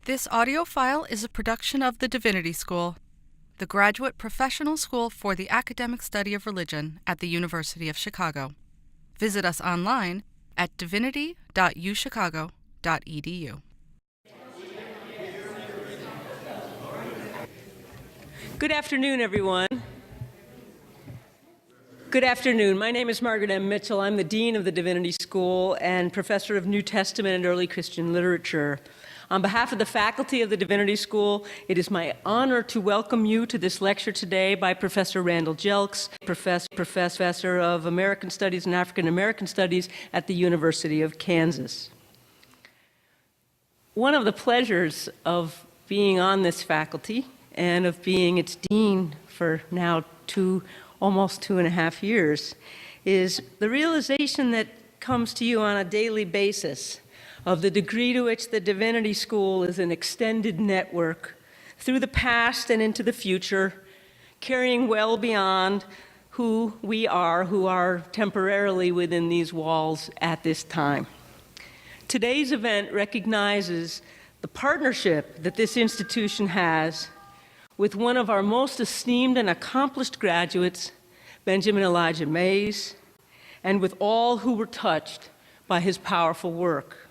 This audio file is a production of the Divinity School, the graduate professional school for the academic study of religion at the University of Chicago. Visit us online at divinity.uchicago.edu. Good afternoon, everyone. Good afternoon. My name is Margaret M. Mitchell. I'm the Dean of the Divinity School and Professor of New Testament and Early Christian Literature. On behalf of the faculty of the Divinity School, it is my honor to welcome you to this lecture today by Professor Randal Jelks, Professor of American Studies and African American Studies at the University of Kansas. One of the pleasures of being on this faculty and of being its dean for now almost 2.5 years is the realization that comes to you on a daily basis of the degree to which the Divinity School is an extended network through the past and into the future, carrying well beyond who we are, who are temporarily within these walls at this time. Today's event recognizes the partnership that this institution has with one of our most esteemed and accomplished graduates, Benjamin Elijah Mays, and with all who were touched by his powerful work.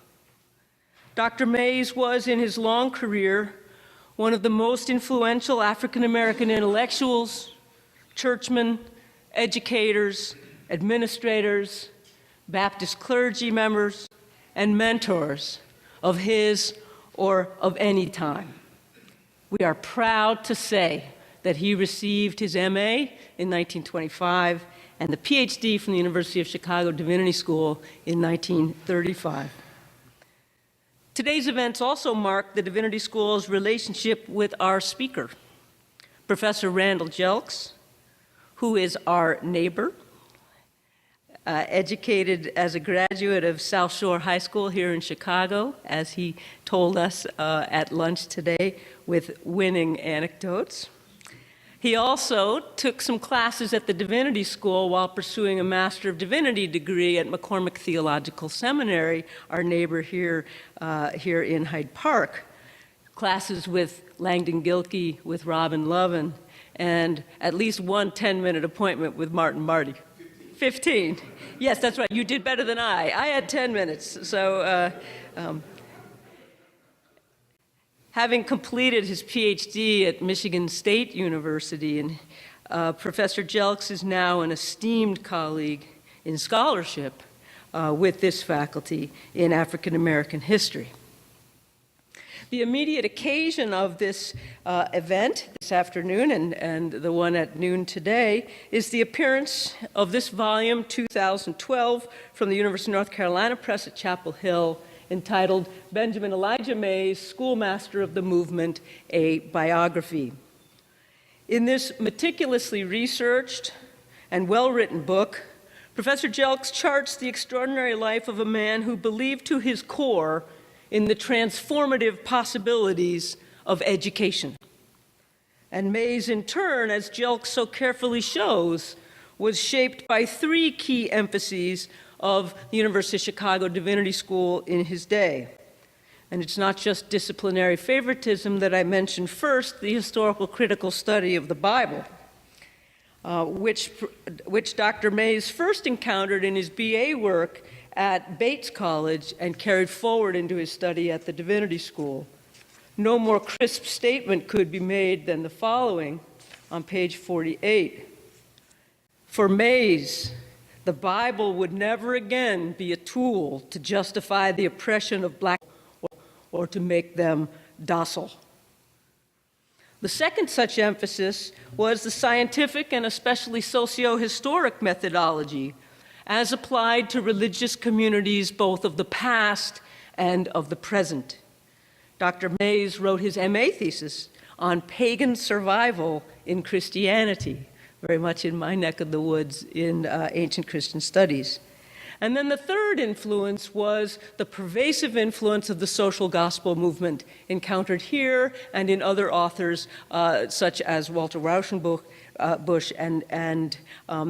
Dr. Mays was, in his long career, one of the most influential African American intellectuals, churchmen, educators, administrators, Baptist clergy members, and mentors of his or of any time. We are proud to say that he received his MA in 1925 and the PhD from the University of Chicago Divinity School in 1935. Today's events also mark the Divinity School's relationship with our speaker, Professor Randal Jelks, who is our neighbor, educated as a graduate of South Shore High School here in Chicago, as he told us at lunch today with winning anecdotes. He also took some classes at the Divinity School while pursuing a Master of Divinity degree at McCormick Theological Seminary, our neighbor here in Hyde Park. Classes with Langdon Gilkey, with Robin Lovin, and at least one 10-minute appointment with Martin Marty. 15. Yes, that's right. You did better than I. I had 10 minutes. So having completed his PhD at Michigan State University, and Professor Jelks is now an esteemed colleague in scholarship with this faculty in African American history. The immediate occasion of this event this afternoon and the one at noon today is the appearance of this volume, 2012, from the University of North Carolina Press at Chapel Hill, entitled Benjamin Elijah Mays, Schoolmaster of the Movement, a Biography. In this meticulously researched and well-written book, Professor Jelks charts the extraordinary life of a man who believed to his core in the transformative possibilities of education. And Mays, in turn, as Jelks so carefully shows, was shaped by three key emphases of the University of Chicago Divinity School in his day. And it's not just disciplinary favoritism that I mentioned first, the historical critical study of the Bible, which Dr. Mays first encountered in his BA work at Bates College and carried forward into his study at the Divinity School. No more crisp statement could be made than the following on page 48. For Mays, the Bible would never again be a tool to justify the oppression of black or to make them docile. The second such emphasis was the scientific and especially socio-historic methodology as applied to religious communities both of the past and of the present. Dr. Mays wrote his MA thesis on pagan survival in Christianity, very much in my neck of the woods in ancient Christian studies. And then the third influence was the pervasive influence of the social gospel movement encountered here and in other authors such as Walter Rauschenbusch and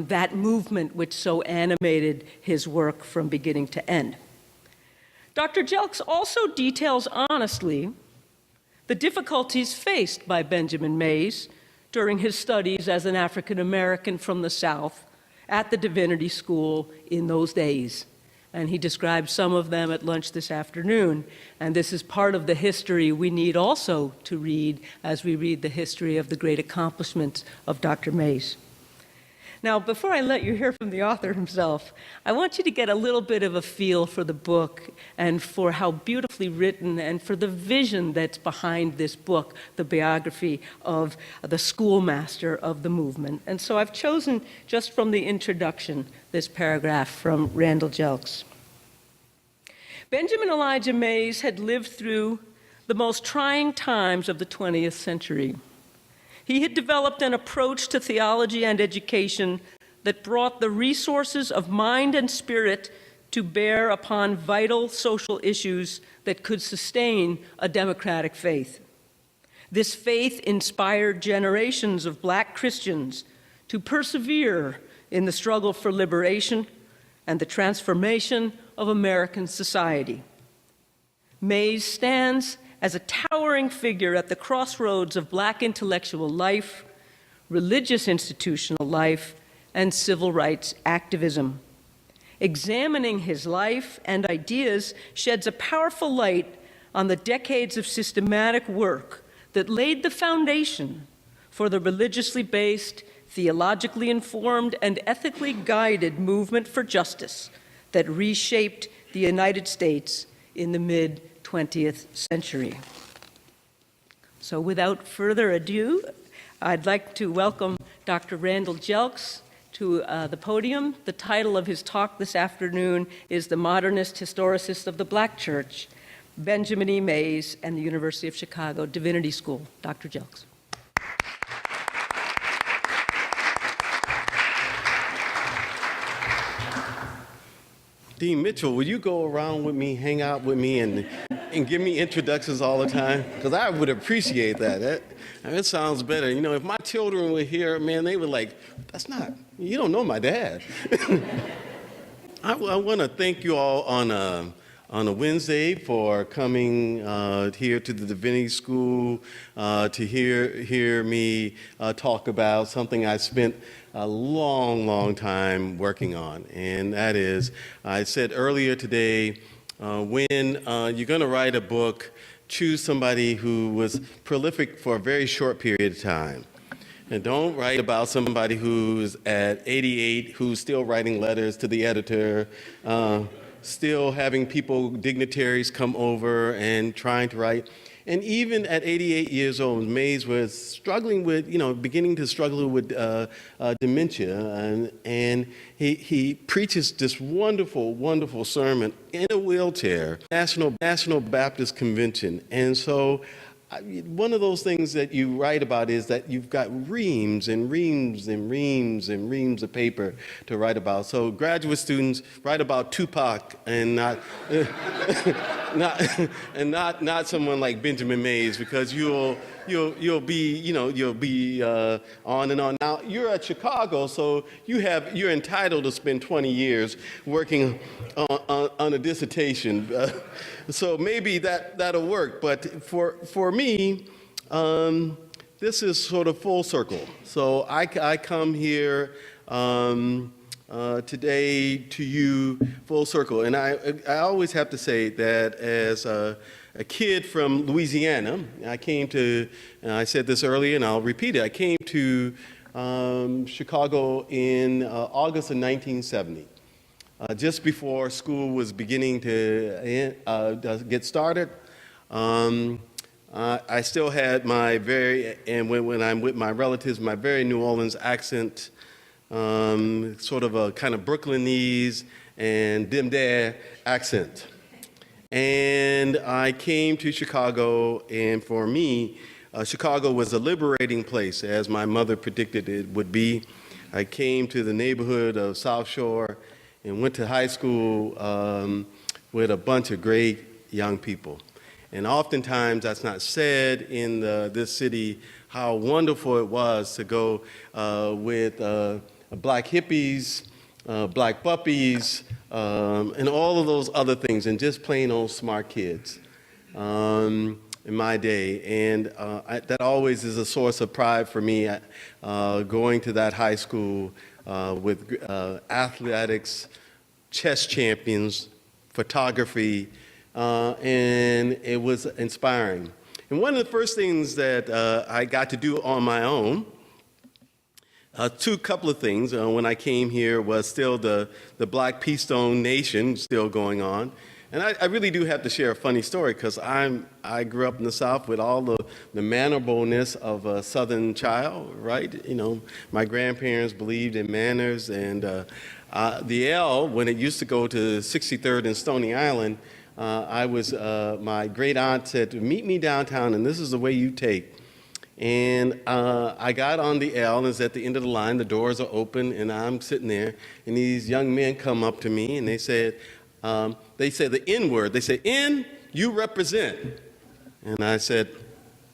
that movement which so animated his work from beginning to end. Dr. Jelks also details honestly the difficulties faced by Benjamin Mays during his studies as an African American from the South at the Divinity School in those days. And he described some of them at lunch this afternoon. And this is part of the history we need also to read as we read the history of the great accomplishments of Dr. Mays. Now, before I let you hear from the author himself, I want you to get a little bit of a feel for the book and for how beautifully written and for the vision that's behind this book, the biography of the schoolmaster of the movement. And so I've chosen, just from the introduction, this paragraph from Randal Jelks. Benjamin Elijah Mays had lived through the most trying times of the 20th century. He had developed an approach to theology and education that brought the resources of mind and spirit to bear upon vital social issues that could sustain a democratic faith. This faith inspired generations of Black Christians to persevere in the struggle for liberation and the transformation of American society. Mays stands as a towering figure at the crossroads of Black intellectual life, religious institutional life, and civil rights activism. Examining his life and ideas sheds a powerful light on the decades of systematic work that laid the foundation for the religiously based, theologically informed, and ethically guided movement for justice that reshaped the United States in the mid-20th century. So without further ado, I'd like to welcome Dr. Randal Jelks to the podium. The title of his talk this afternoon is The Modernist Historicist of the Black Church, Benjamin E. Mays and the University of Chicago Divinity School. Dr. Jelks. Dean Mitchell, will you go around with me, hang out with me, and give me introductions all the time? Because I would appreciate that. It sounds better. You know, if my children were here, man, they were like, you don't know my dad. I want to thank you all on a Wednesday for coming here to the Divinity School to hear me talk about something I spent a long time working on. And that is, I said earlier today, when you're going to write a book, choose somebody who was prolific for a very short period of time. And don't write about somebody who's at 88, who's still writing letters to the editor, still having dignitaries come over and trying to write. And even at 88 years old, Mays was struggling with, beginning to struggle with dementia. And he preaches this wonderful sermon in a wheelchair, National Baptist Convention. And so one of those things that you write about is that you've got reams and reams and reams and reams of paper to write about. So graduate students, write about Tupac and not not someone like Benjamin Mays, because you'll be on and on. Now you're at Chicago, so you're entitled to spend 20 years working on a dissertation. So maybe that'll work. But for me, this is sort of full circle. So I come here today to you full circle, and I always have to say that as a kid from Louisiana, I came to, and I said this earlier and I'll repeat it, I came to Chicago in August of 1970, just before school was beginning to get started. I still had my when I'm with my relatives, my very New Orleans accent, sort of a kind of Brooklynese and dim-dare accent. And I came to Chicago, and for me, Chicago was a liberating place, as my mother predicted it would be. I came to the neighborhood of South Shore and went to high school with a bunch of great young people. And oftentimes that's not said in this city, how wonderful it was to go with black hippies, black puppies, and all of those other things, and just plain old smart kids. in my day, and that always is a source of pride for me, going to that high school with athletics, chess champions, photography, and it was inspiring. And one of the first things that I got to do on my own, couple of things when I came here, was still the Black Pea Stone Nation still going on. And I really do have to share a funny story, because I grew up in the South with all the mannerableness of a Southern child, right? You know, my grandparents believed in manners, and the L, when it used to go to 63rd and Stony Island, my great aunt said, meet me downtown, and this is the way you take. And I got on the L, and it's at the end of the line, the doors are open, and I'm sitting there, and these young men come up to me, and they said the N word. They said, N, you represent. And I said,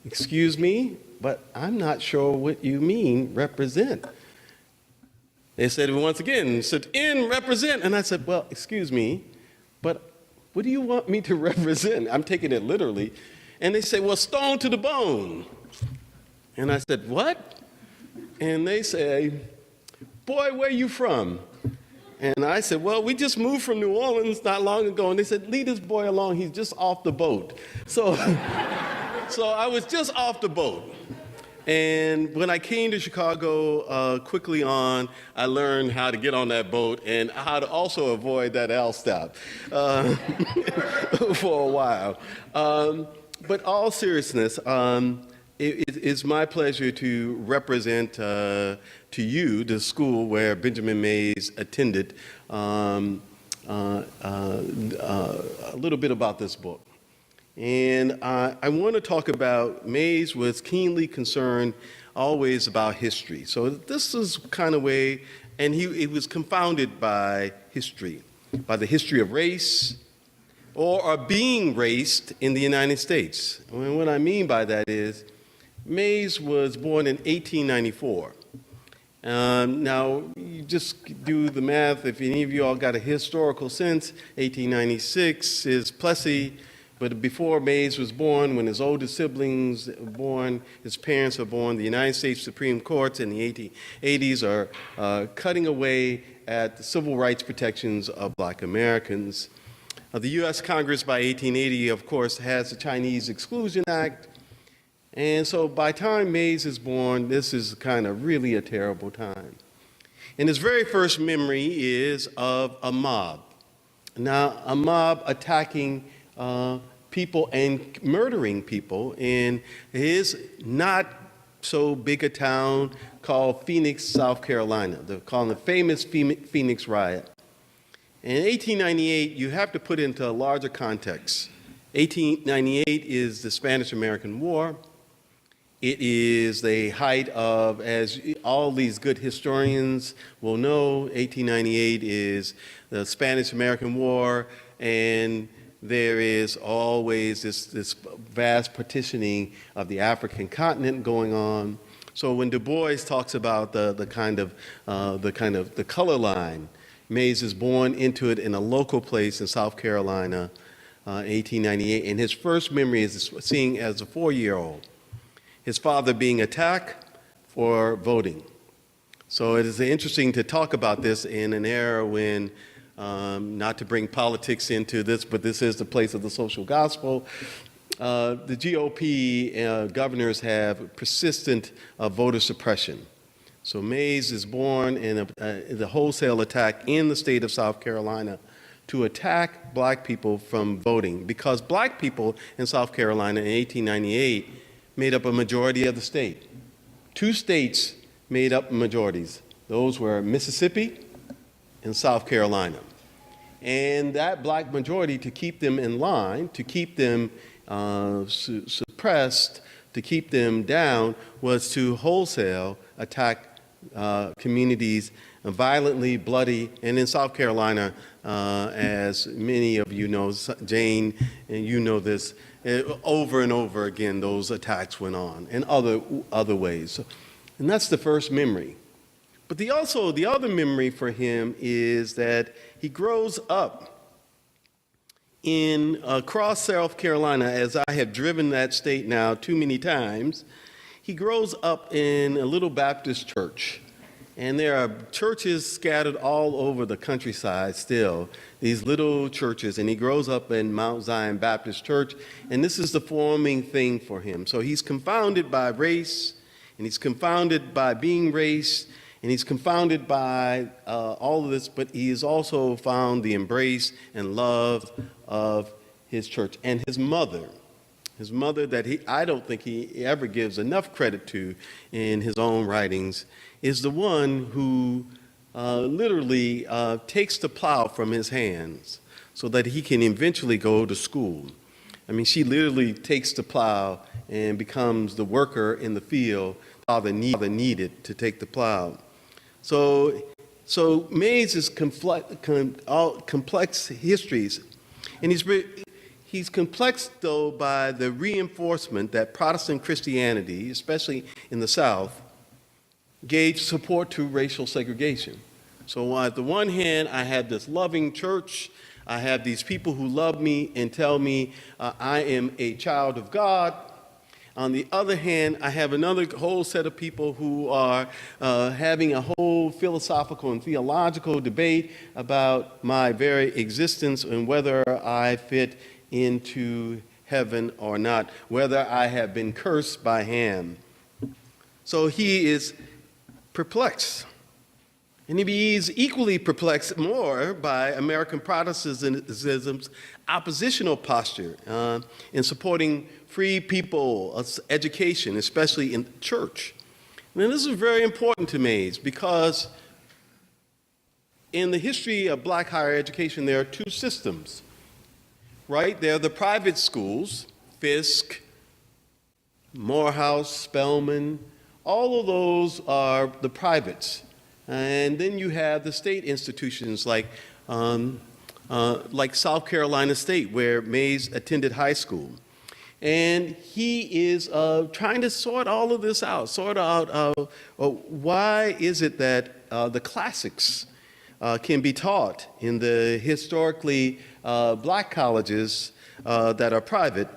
excuse me, but I'm not sure what you mean, represent. They said once again, said, N, represent. And I said, well, excuse me, but what do you want me to represent? I'm taking it literally. And they say, well, stone to the bone. And I said, what? And they say, boy, where you from? And I said, well, we just moved from New Orleans not long ago. And they said, leave this boy alone, he's just off the boat. So, so I was just off the boat. And when I came to Chicago, quickly on, I learned how to get on that boat and how to also avoid that L stop for a while. But all seriousness, it's my pleasure to represent to you the school where Benjamin Mays attended, a little bit about this book. And I want to talk about, Mays was keenly concerned always about history. So this is kind of way, and he was confounded by history, by the history of race, or being raced in the United States. And what I mean by that is, Mays was born in 1894. Now, you just do the math. If any of you all got a historical sense, 1896 is Plessy, but before Mays was born, when his oldest siblings were born, his parents were born, the United States Supreme Courts in the 1880s are cutting away at the civil rights protections of Black Americans. The U.S. Congress by 1880, of course, has the Chinese Exclusion Act. And so by the time Mays is born, this is kind of really a terrible time. And his very first memory is of a mob. Now, a mob attacking people and murdering people in his not so big a town called Phoenix, South Carolina. They're calling the famous Phoenix riot. In 1898, you have to put into a larger context. 1898 is the Spanish-American War. It is the height of, as all these good historians will know, 1898 is the Spanish-American War, and there is always this vast partitioning of the African continent going on. So when Du Bois talks about the color line, Mays is born into it in a local place in South Carolina, 1898, and his first memory is seeing as a 4-year-old his father being attacked for voting. So it is interesting to talk about this in an era when, not to bring politics into this, but this is the place of the social gospel, the GOP governors have persistent voter suppression. So Mays is born in the wholesale attack in the state of South Carolina to attack black people from voting, because black people in South Carolina in 1898 made up a majority of the state. 2 states made up majorities. Those were Mississippi and South Carolina. And that black majority, to keep them in line, to keep them suppressed, to keep them down, was to wholesale attack communities violently, bloody, and in South Carolina, as many of you know, Jane, and you know this, over and over again, those attacks went on, and other ways. And that's the first memory. But the other memory for him is that he grows up across South Carolina, as I have driven that state now too many times, he grows up in a little Baptist church. And there are churches scattered all over the countryside still, these little churches. And he grows up in Mount Zion Baptist Church, and this is the forming thing for him. So he's confounded by race, and he's confounded by being race, and he's confounded by all of this, but he has also found the embrace and love of his church. And his mother that I don't think he ever gives enough credit to in his own writings, is the one who literally takes the plow from his hands so that he can eventually go to school. I mean, she literally takes the plow and becomes the worker in the field father needed to take the plow. So Mays is complex histories, and he's complex, though, by the reinforcement that Protestant Christianity, especially in the South, gave support to racial segregation. So on the one hand, I have this loving church. I have these people who love me and tell me I am a child of God. On the other hand, I have another whole set of people who are having a whole philosophical and theological debate about my very existence and whether I fit into heaven or not, whether I have been cursed by Ham. So he is perplexed. And he is equally perplexed more by American Protestantism's oppositional posture in supporting free people, education, especially in the church. And this is very important to Mays because in the history of black higher education, there are two systems, right? There are the private schools, Fisk, Morehouse, Spelman, all of those are the privates. And then you have the state institutions like South Carolina State, where Mays attended high school. And he is trying to sort all of this out, why is it that the classics can be taught in the historically black colleges that are private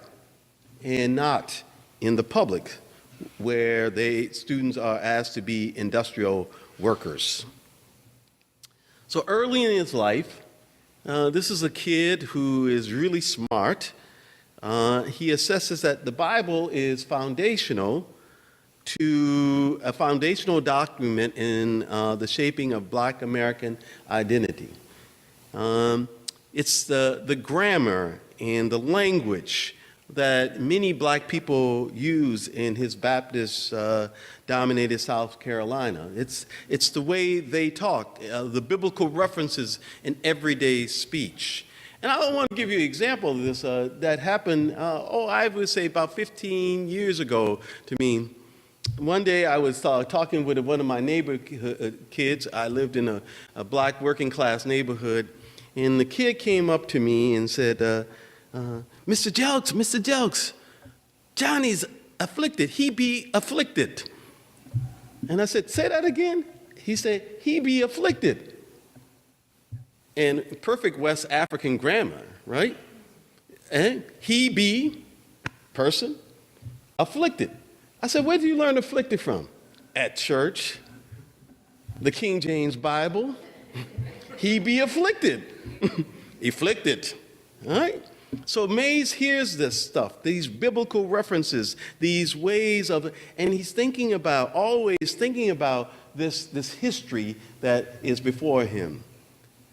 and not in the public, where students are asked to be industrial workers. So early in his life, this is a kid who is really smart. He assesses that the Bible is foundational to a foundational document in the shaping of black American identity. It's the grammar and the language that many black people use in his Baptist dominated South Carolina. It's the way they talk, the biblical references in everyday speech. And I want to give you an example of this that happened, I would say about 15 years ago to me. One day I was talking with one of my neighbor kids. I lived in a black working class neighborhood, and the kid came up to me and said, Mr. Jelks, Johnny's afflicted. He be afflicted. And I said, say that again? He said, he be afflicted. And perfect West African grammar, right? And he be, person, afflicted. I said, where did you learn afflicted from? At church, the King James Bible. He be afflicted. Afflicted, all right? So Mays hears this stuff, these biblical references, these ways of, and he's always thinking about this history that is before him,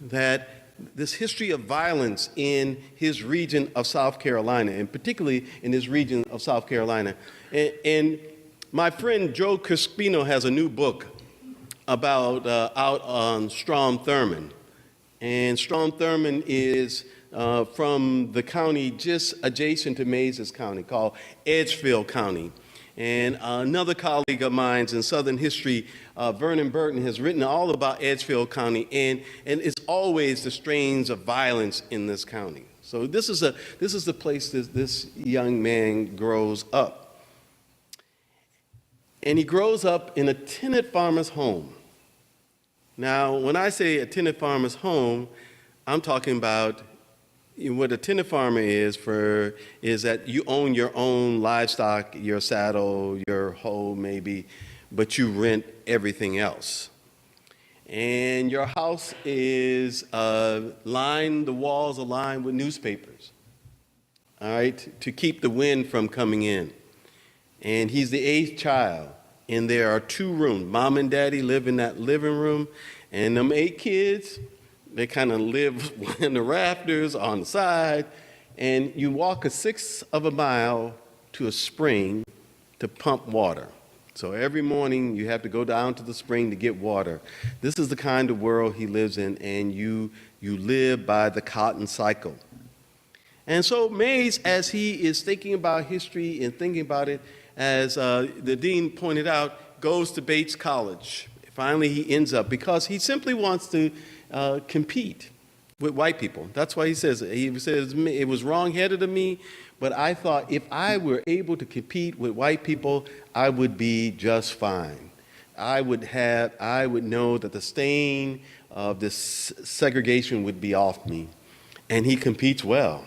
that this history of violence in his region of South Carolina, and particularly in his region of South Carolina. And my friend Joe Crispino has a new book out on Strom Thurmond. And Strom Thurmond is from the county just adjacent to Mays County called Edgefield County. And another colleague of mine in Southern history, Vernon Burton, has written all about Edgefield County, and it's always the strains of violence in this county. So this is the place that this young man grows up. And he grows up in a tenant farmer's home. Now, when I say a tenant farmer's home, I'm talking about what a tenant farmer is that you own your own livestock, your saddle, your hoe maybe, but you rent everything else. And your house is the walls are lined with newspapers, all right, to keep the wind from coming in. And he's the 8th child, and there are 2 rooms. Mom and Daddy live in that living room, and them 8 kids, they kind of live in the rafters on the side, and you walk a 1/6 of a mile to a spring to pump water. So every morning you have to go down to the spring to get water. This is the kind of world he lives in, and you live by the cotton cycle. And so Mays, as he is thinking about history and thinking about it, as the dean pointed out, goes to Bates College. Finally, he ends up, because he simply wants to compete with white people. That's why he says it was wrong-headed of me, but I thought if I were able to compete with white people, I would be just fine. I would know that the stain of this segregation would be off me. And he competes well.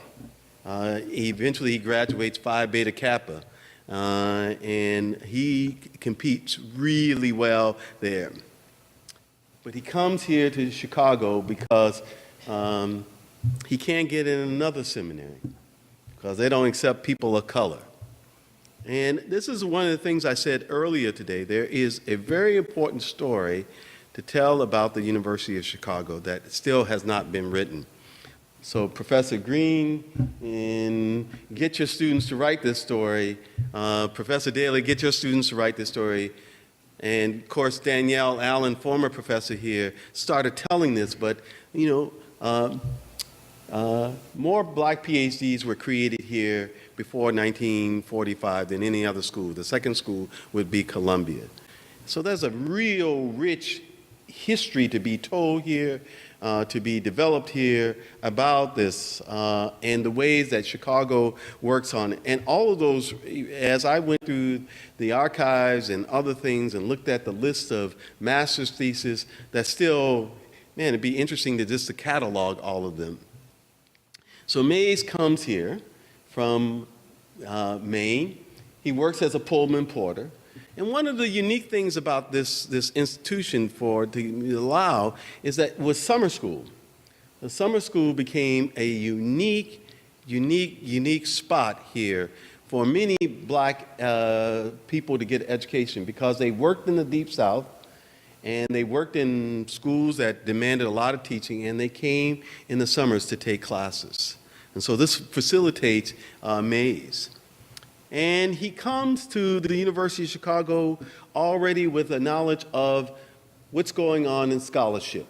Eventually he graduates Phi Beta Kappa, and he competes really well there. But he comes here to Chicago because he can't get in another seminary because they don't accept people of color. And this is one of the things I said earlier today. There is a very important story to tell about the University of Chicago that still has not been written. So Professor Green, and get your students to write this story. Professor Daly, get your students to write this story. And of course, Danielle Allen, former professor here, started telling this, but more black PhDs were created here before 1945 than any other school. The second school would be Columbia. So there's a real rich history to be told here, to be developed here about this and the ways that Chicago works on it. And all of those, as I went through the archives and other things and looked at the list of master's theses, that still, man, it'd be interesting to catalog all of them. So Mays comes here from Maine. He works as a Pullman porter. And one of the unique things about this institution to allow is that with summer school. The summer school became a unique spot here for many black people to get education because they worked in the Deep South and they worked in schools that demanded a lot of teaching, and they came in the summers to take classes. And so this facilitates Mays. And he comes to the University of Chicago already with a knowledge of what's going on in scholarship.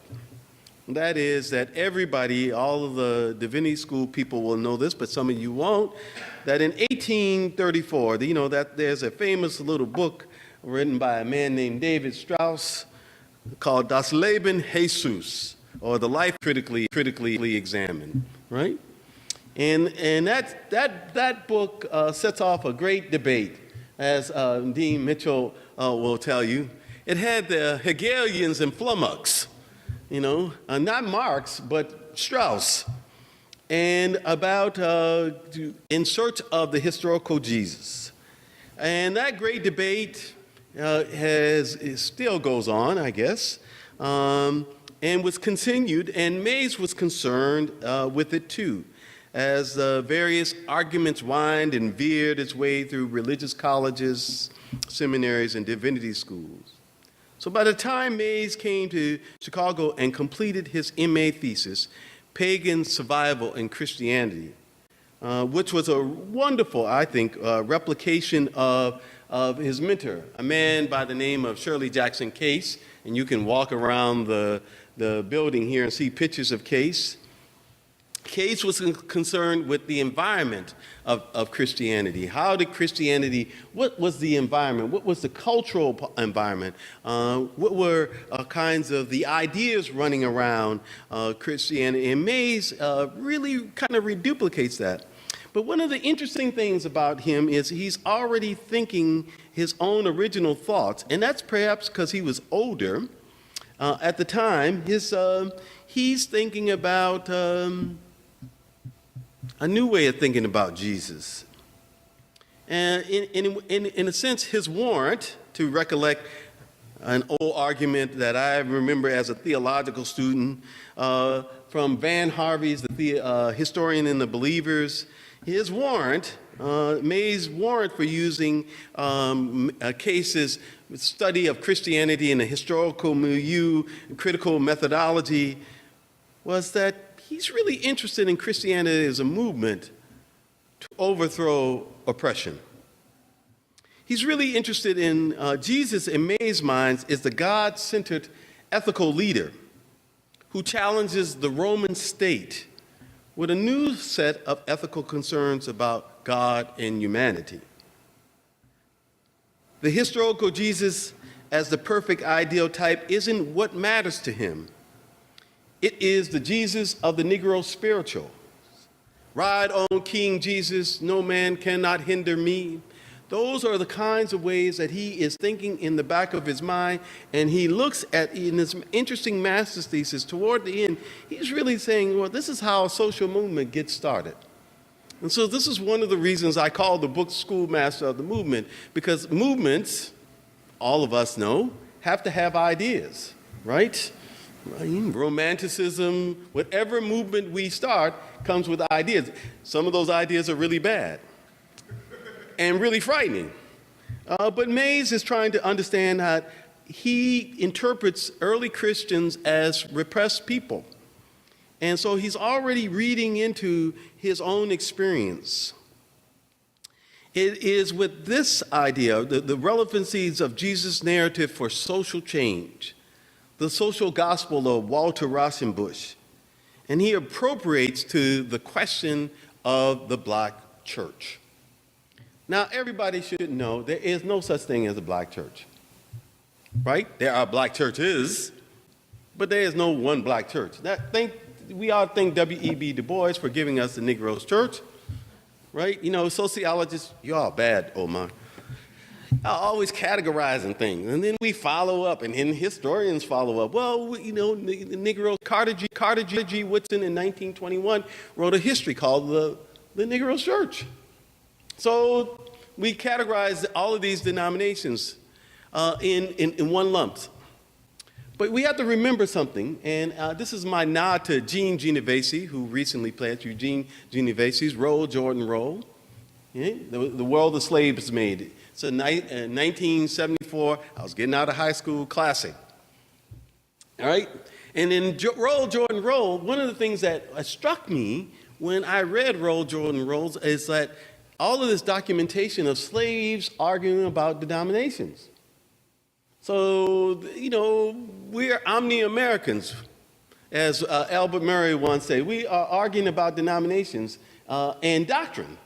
That is that everybody, all of the divinity school people will know this, but some of you won't, that in 1834, that there's a famous little book written by a man named David Strauss called Das Leben Jesus, or The Life Critically Examined, right? And that book sets off a great debate, as Dean Mitchell will tell you. It had the Hegelians and flummox, not Marx, but Strauss, and about in search of the historical Jesus. And that great debate still goes on, I guess, and was continued, and Mays was concerned with it too, as various arguments wind and veered its way through religious colleges, seminaries, and divinity schools. So by the time Mays came to Chicago and completed his MA thesis, Pagan Survival in Christianity, which was a wonderful, I think, replication of his mentor, a man by the name of Shirley Jackson Case, and you can walk around the building here and see pictures of Case. Case was concerned with the environment of Christianity. How did Christianity, what was the environment? What was the cultural environment? What were kinds of the ideas running around Christianity? And Mays really kind of reduplicates that. But one of the interesting things about him is he's already thinking his own original thoughts, and that's perhaps because he was older at the time. He's thinking about a new way of thinking about Jesus. And in a sense, his warrant, to recollect an old argument that I remember as a theological student from Van Harvey's The Historian and the Believers, his warrant, May's warrant for using cases, study of Christianity in a historical milieu, critical methodology, was that he's really interested in Christianity as a movement to overthrow oppression. He's really interested in Jesus, in May's minds, is the God-centered ethical leader who challenges the Roman state with a new set of ethical concerns about God and humanity. The historical Jesus as the perfect ideal type isn't what matters to him. It is the Jesus of the Negro spiritual. Ride on, King Jesus, no man cannot hinder me. Those are the kinds of ways that he is thinking in the back of his mind, and he looks at, in this interesting master's thesis, toward the end, he's really saying, well, this is how a social movement gets started. And so this is one of the reasons I call the book Schoolmaster of the Movement, because movements, all of us know, have to have ideas, right? Romanticism, whatever movement we start comes with ideas. Some of those ideas are really bad and really frightening. But Mays is trying to understand how he interprets early Christians as repressed people. And so he's already reading into his own experience. It is with this idea, the relevancies of Jesus' narrative for social change, the social gospel of Walter Rauschenbusch, and he appropriates to the question of the black church. Now, everybody should know there is no such thing as a black church, right? There are black churches, but there is no one black church. We all thank W.E.B. Du Bois for giving us the Negro's church, right? You know, sociologists, you're all bad, Omar, are always categorizing things. And then we follow up, and then historians follow up. Well, you know, the Negro, Carter G. Woodson in 1921 wrote a history called the Negro's Church. So we categorize all of these denominations in one lump. But we have to remember something, and this is my nod to Gene Genovese, who recently played Eugene Genovese's Roll, Jordan, Roll. Yeah? The World the Slaves Made. It's a 1974, I was getting out of high school, classic. All right? And in Roll, Jordan, Roll, one of the things that struck me when I read Roll, Jordan, Rolls is that all of this documentation of slaves arguing about denominations. So, you know, we're omni-Americans, as Albert Murray once said. We are arguing about denominations and doctrine.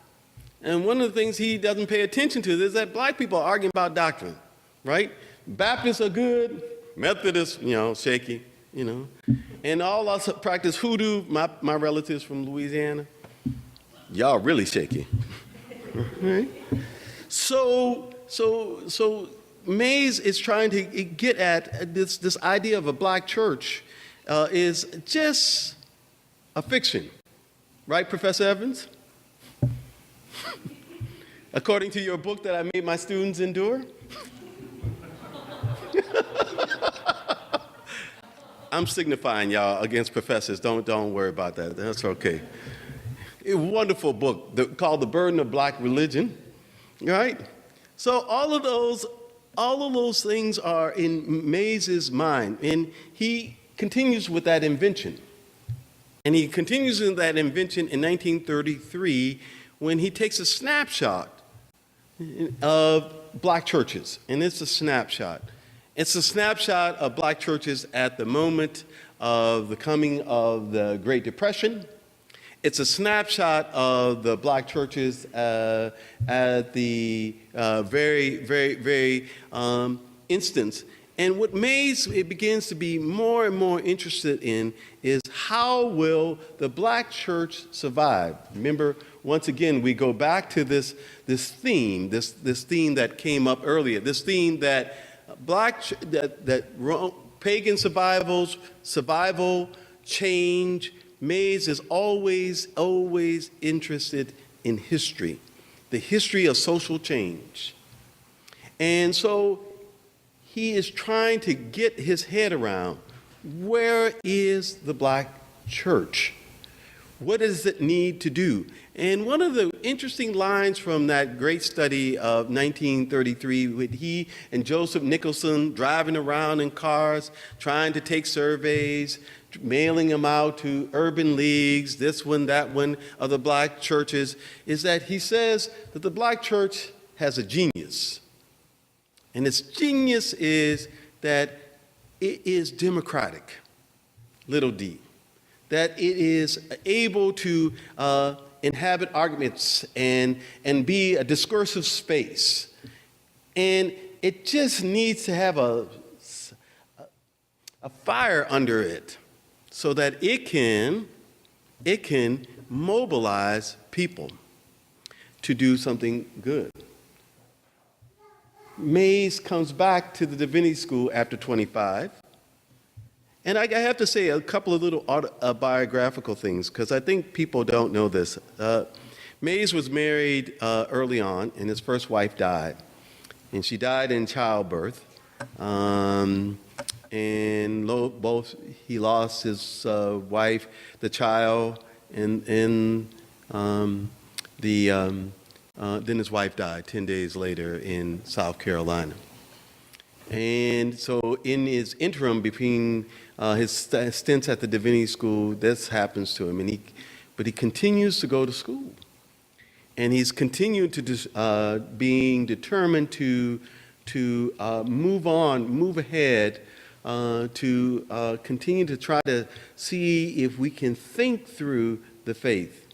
And one of the things he doesn't pay attention to is that black people are arguing about doctrine, right? Baptists are good, Methodists, you know, shaky, you know. And all us practice hoodoo, my relatives from Louisiana, y'all really shaky. Right? So Mays is trying to get at this idea of a black church is just a fiction, right, Professor Evans? According to your book that I made my students endure? I'm signifying y'all against professors. Don't worry about that. That's okay. A wonderful book called The Burden of Black Religion, right? So all of those things are in Mays's mind, and he continues with that invention. And he continues in that invention in 1933 when he takes a snapshot of black churches, and it's a snapshot. It's a snapshot of black churches at the moment of the coming of the Great Depression. It's a snapshot of the black churches at the very instance. And what Mays begins to be more and more interested in is how will the black church survive? Remember, once again, we go back to this theme that came up earlier, this theme that pagan survival, change, Mays is always interested in history, the history of social change. And so he is trying to get his head around, where is the black church? What does it need to do? And one of the interesting lines from that great study of 1933, with he and Joseph Nicholson driving around in cars, trying to take surveys, mailing them out to urban leagues, this one, that one, of the black churches, is that he says that the black church has a genius. And its genius is that it is democratic, little d. That it is able to inhabit arguments and be a discursive space. And it just needs to have a fire under it so that it can mobilize people to do something good. Mays comes back to the Divinity School after 25. And I have to say a couple of little biographical things, because I think people don't know this. Mays was married early on, and his first wife died. And she died in childbirth. And he lost his wife, the child, and then his wife died 10 days later in South Carolina. And so in his interim between his stints at the Divinity School, this happens to him, but he continues to go to school. And he's continued to being determined to move ahead, to continue to try to see if we can think through the faith.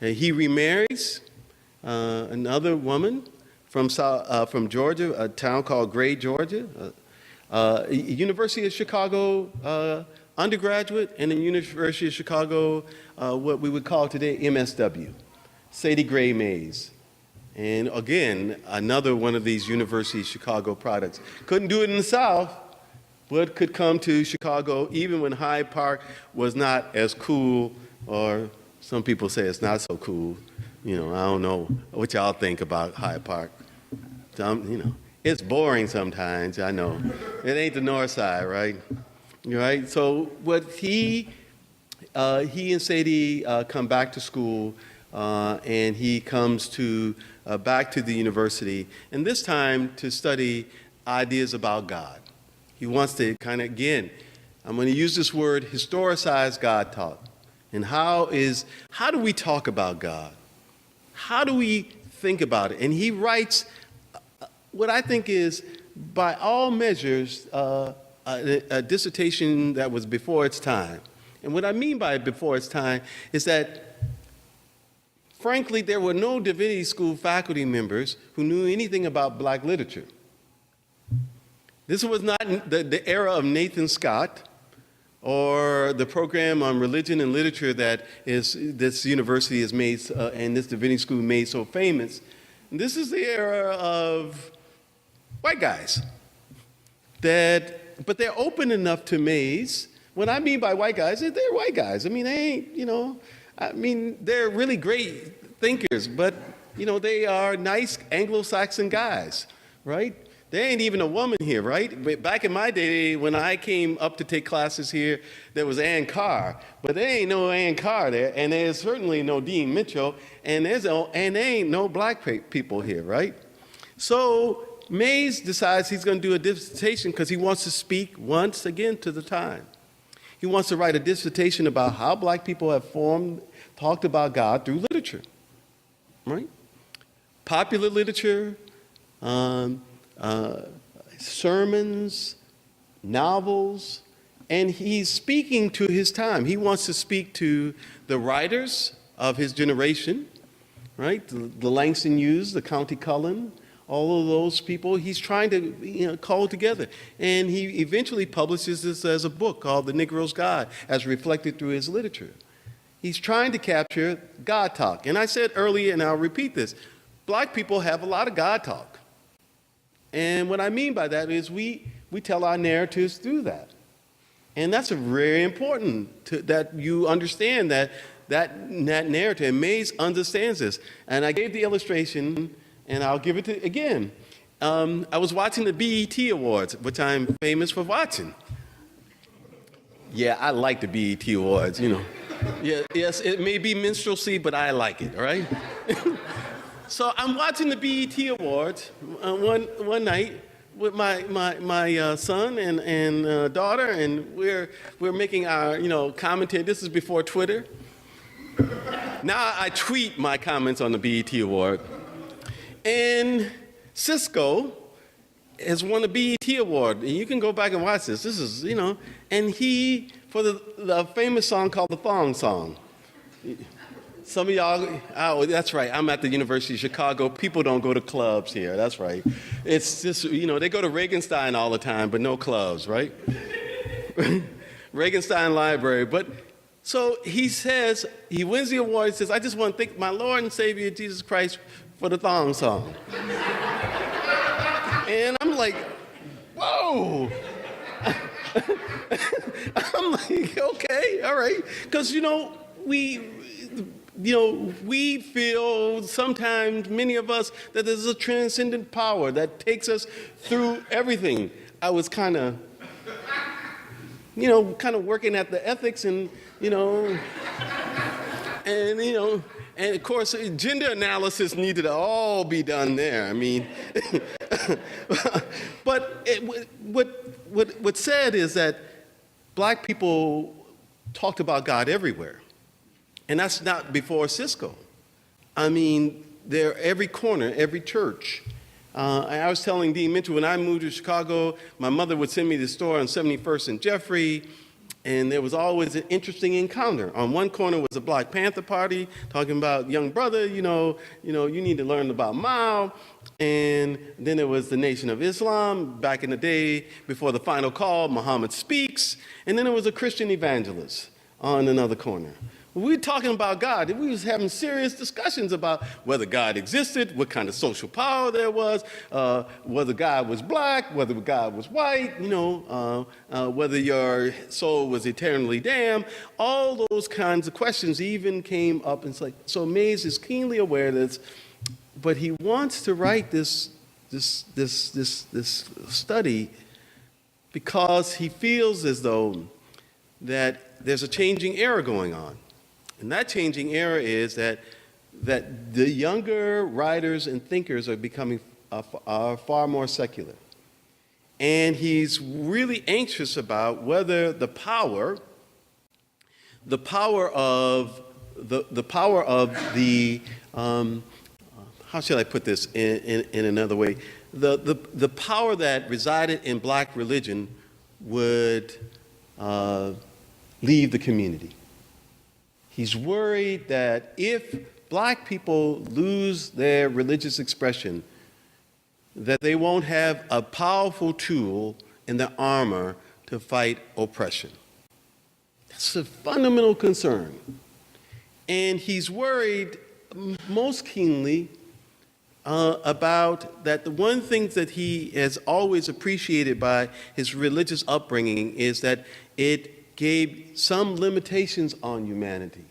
He remarries another woman from Georgia, a town called Gray, Georgia, University of Chicago undergraduate, and the University of Chicago, what we would call today MSW, Sadie Gray Mays. And again, another one of these University of Chicago products. Couldn't do it in the South, but could come to Chicago even when Hyde Park was not as cool, or some people say it's not so cool. I don't know what y'all think about Hyde Park. It's boring sometimes, I know. It ain't the North Side, right? Right? So what he and Sadie come back to school, and he comes back to the university, and this time to study ideas about God. He wants to kind of, again, I'm going to use this word, historicize God talk. And how do we talk about God? How do we think about it? And he writes what I think is, by all measures, a dissertation that was before its time. And what I mean by before its time is that, frankly, there were no Divinity School faculty members who knew anything about black literature. This was not the era of Nathan Scott or the program on religion and literature that this university has made, and this Divinity School made so famous. And this is the era of white guys. But they're open enough to Mays. What I mean by white guys is they're white guys. I mean, they ain't, they're really great thinkers, but, they are nice Anglo-Saxon guys, right? There ain't even a woman here, right? But back in my day, when I came up to take classes here, there was Ann Carr, but there ain't no Ann Carr there, and there's certainly no Dean Mitchell, and there ain't no black people here, right? So Mays decides he's going to do a dissertation because he wants to speak once again to the time. He wants to write a dissertation about how black people have talked about God through literature, right? Popular literature, sermons, novels, and he's speaking to his time. He wants to speak to the writers of his generation, right? The Langston Hughes, the County Cullen, all of those people. He's trying to call together. And he eventually publishes this as a book called The Negro's God, as reflected through his literature. He's trying to capture God talk. And I said earlier, and I'll repeat this, black people have a lot of God talk. And what I mean by that is we tell our narratives through that. And that's very important that you understand that narrative. And Mays understands this. And I gave the illustration, and I'll give it to again. I was watching the BET Awards, which I'm famous for watching. Yeah, I like the BET Awards, you know. Yeah, yes, it may be minstrelsy, but I like it, all right? So I'm watching the BET Awards one night with my son and daughter, and we're making our commentary. This is before Twitter. Now I tweet my comments on the BET Award, and Cisco has won a BET Award, and you can go back and watch this. This is and he for the famous song called the Thong Song. Some of y'all, oh, that's right. I'm at the University of Chicago. People don't go to clubs here. That's right. It's just, they go to Regenstein all the time, but no clubs, right? Regenstein Library. But so he says, he wins the award. He says, I just want to thank my Lord and Savior, Jesus Christ, for the Thong Song. And I'm like, whoa. I'm like, okay, all right. Because, we feel sometimes, many of us, that there's a transcendent power that takes us through everything. I was kind of working at the ethics and of course, gender analysis needed to all be done there. I mean, but what's said is that black people talked about God everywhere. And that's not before Cisco. I mean, they're every corner, every church. I was telling Dean Mitchell, when I moved to Chicago, my mother would send me to the store on 71st and Jeffrey, and there was always an interesting encounter. On one corner was the Black Panther Party, talking about young brother, you need to learn about Mao. And then there was the Nation of Islam, back in the day before the final call, Muhammad Speaks. And then there was a Christian evangelist on another corner. We were talking about God. We was having serious discussions about whether God existed, what kind of social power there was, whether God was black, whether God was white, whether your soul was eternally damned. All those kinds of questions even came up. And it's like, so Mays is keenly aware of this, but he wants to write this study because he feels as though that there's a changing era going on. And that changing era is that the younger writers and thinkers are becoming are far more secular. And he's really anxious about whether the power of the how should I put this in another way? The power that resided in black religion would leave the community. He's worried that if black people lose their religious expression, that they won't have a powerful tool in their armor to fight oppression. That's a fundamental concern. And he's worried most keenly about that the one thing that he has always appreciated by his religious upbringing is that it gave some limitations on humanity.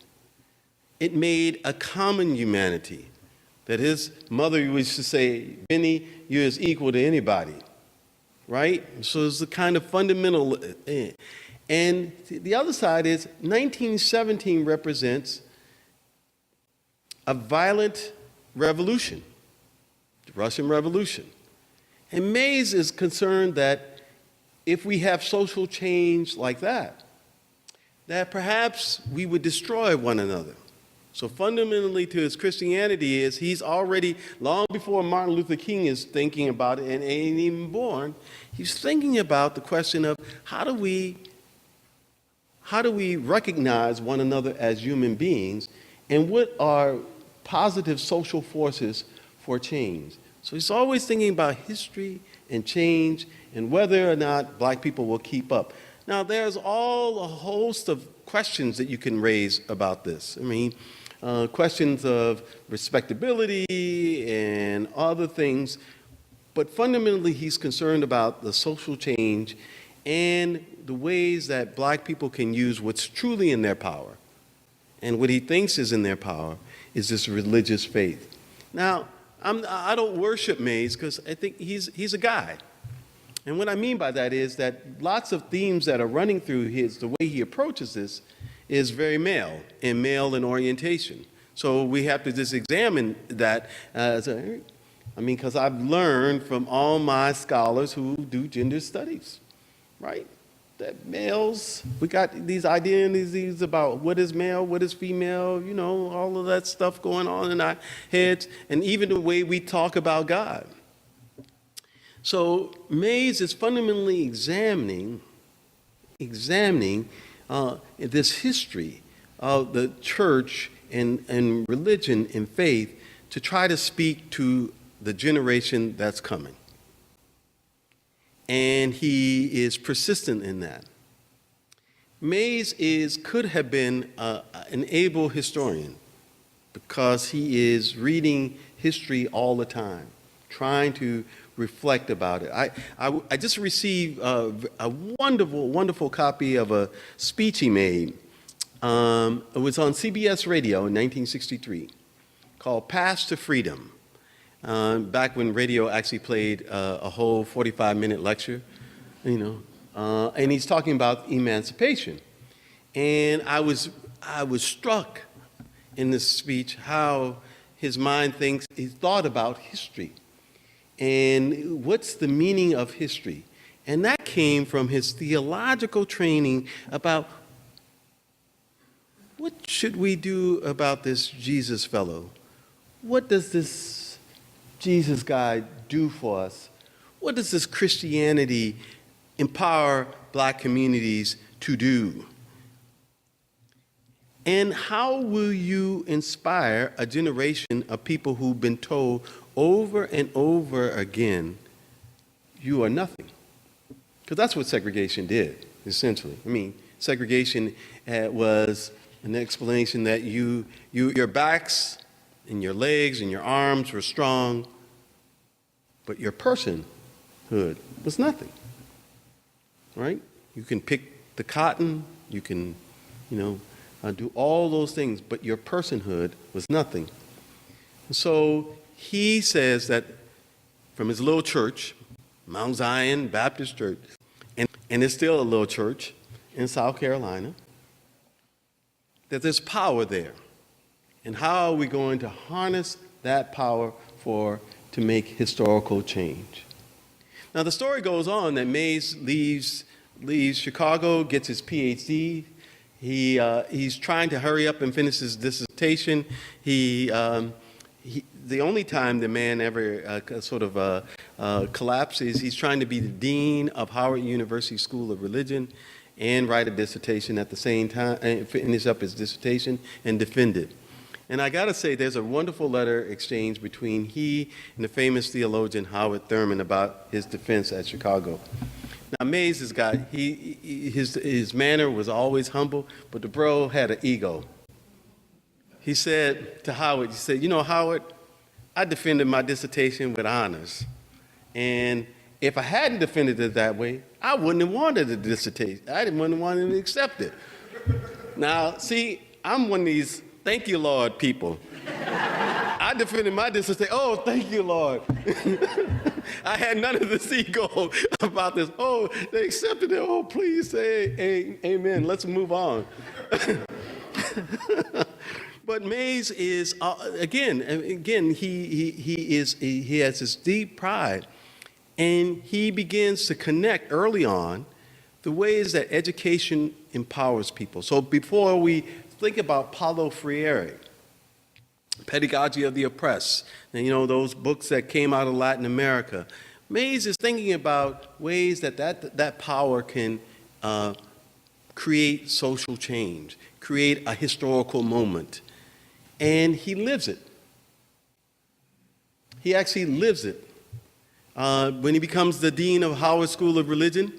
It made a common humanity. That his mother used to say, Benny, you're as equal to anybody, right? So it's the kind of fundamental. And the other side is 1917 represents a violent revolution, the Russian Revolution. And Mays is concerned that if we have social change like that perhaps we would destroy one another. So fundamentally to his Christianity is he's already, long before Martin Luther King is thinking about it and ain't even born, he's thinking about the question of how do we recognize one another as human beings and what are positive social forces for change. So he's always thinking about history and change and whether or not black people will keep up. Now, there's all a host of questions that you can raise about this. I mean, questions of respectability and other things, but fundamentally he's concerned about the social change and the ways that black people can use what's truly in their power. And what he thinks is in their power is this religious faith. Now, I don't worship Mays because I think he's a guy. And what I mean by that is that lots of themes that are running through the way he approaches this is very male and male in orientation. So we have to just examine that. Because I've learned from all my scholars who do gender studies, right? That males, we got these identities about what is male, what is female, all of that stuff going on in our heads, and even the way we talk about God. So Mays is fundamentally examining this history of the church and religion and faith to try to speak to the generation that's coming. And he is persistent in that. Mays could have been an able historian because he is reading history all the time, trying to reflect about it. I just received a wonderful, wonderful copy of a speech he made. It was on CBS Radio in 1963 called Path to Freedom. Back when radio actually played a whole 45-minute lecture, and he's talking about emancipation. And I was struck in this speech how his mind he thought about history. And what's the meaning of history? And that came from his theological training about what should we do about this Jesus fellow? What does this Jesus guy do for us? What does this Christianity empower black communities to do? And how will you inspire a generation of people who've been told over and over again, you are nothing? Because that's what segregation did, essentially. Segregation was an explanation that your backs and your legs and your arms were strong, but your personhood was nothing, right? You can pick the cotton, you can, do all those things, but your personhood was nothing. And so he says that from his little church, Mount Zion Baptist Church, and it's still a little church in South Carolina, that there's power there. And how are we going to harness that power to make historical change? Now, the story goes on that Mays leaves Chicago, gets his PhD. He's trying to hurry up and finish his dissertation. The only time the man ever collapses, he's trying to be the dean of Howard University School of Religion and write a dissertation at the same time, and finish up his dissertation and defend it. And I got to say, there's a wonderful letter exchange between he and the famous theologian Howard Thurman about his defense at Chicago. Now, Mays has got, his manner was always humble, but the bro had an ego. He said to Howard, Howard, I defended my dissertation with honors. And if I hadn't defended it that way, I wouldn't have wanted the dissertation. I wouldn't have wanted to accept it. Now, see, I'm one of these thank you, Lord people. I defended my dissertation. Oh, thank you, Lord. I had none of this ego about this. Oh, they accepted it. Oh, please say amen. Let's move on. But Mays is, again, he has this deep pride. And he begins to connect early on the ways that education empowers people. So before we think about Paulo Freire, Pedagogy of the Oppressed, and those books that came out of Latin America, Mays is thinking about ways that power can create social change, create a historical moment. And he lives it. He actually lives it. When he becomes the dean of Howard School of Religion,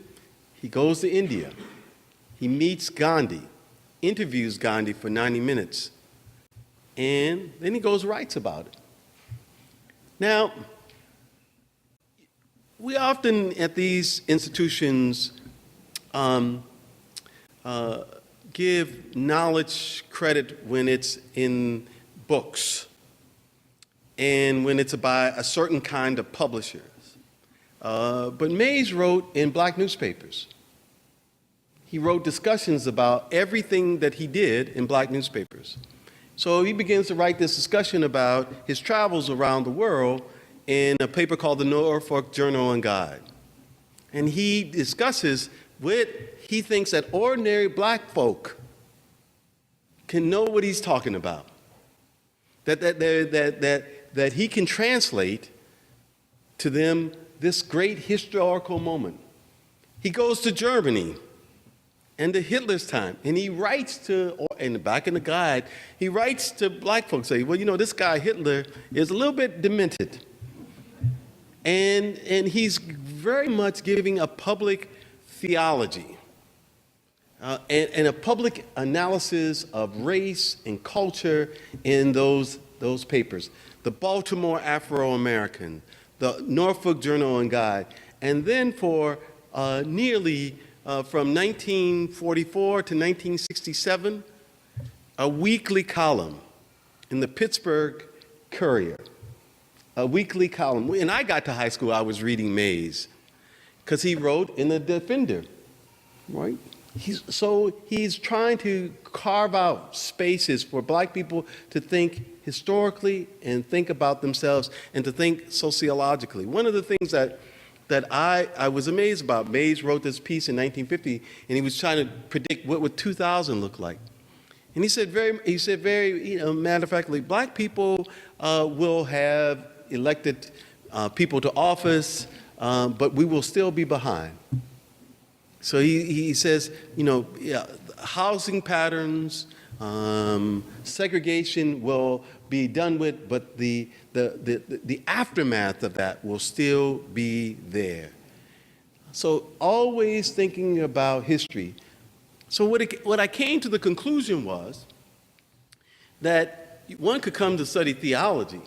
he goes to India. He meets Gandhi, interviews Gandhi for 90 minutes, and then he goes and writes about it. Now, we often at these institutions um, give knowledge credit when it's in books and when it's by a certain kind of publishers. But Mays wrote in black newspapers. He wrote discussions about everything that he did in black newspapers. So he begins to write this discussion about his travels around the world in a paper called the Norfolk Journal and Guide. And he discusses what he thinks that ordinary black folk can know what he's talking about. That he can translate to them this great historical moment. He goes to Germany and to Hitler's time, and he writes to, and back in the guide, he writes to black folks, say, well, you know, this guy Hitler is a little bit demented. And he's very much giving a public theology and a public analysis of race and culture in those papers. The Baltimore Afro-American, the Norfolk Journal and Guide, and then for nearly from 1944 to 1967, a weekly column in the Pittsburgh Courier, a weekly column. When I got to high school, I was reading Mays because he wrote in the Defender, right? He's trying to carve out spaces for black people to think historically and think about themselves and to think sociologically. One of the things that I was amazed about, Mays wrote this piece in 1950, and he was trying to predict what would 2000 look like. And he said very matter of factly, black people will have elected people to office, but we will still be behind. So he says, housing patterns, segregation will be done with, but the aftermath of that will still be there. So always thinking about history. So what I came to the conclusion was that one could come to study theology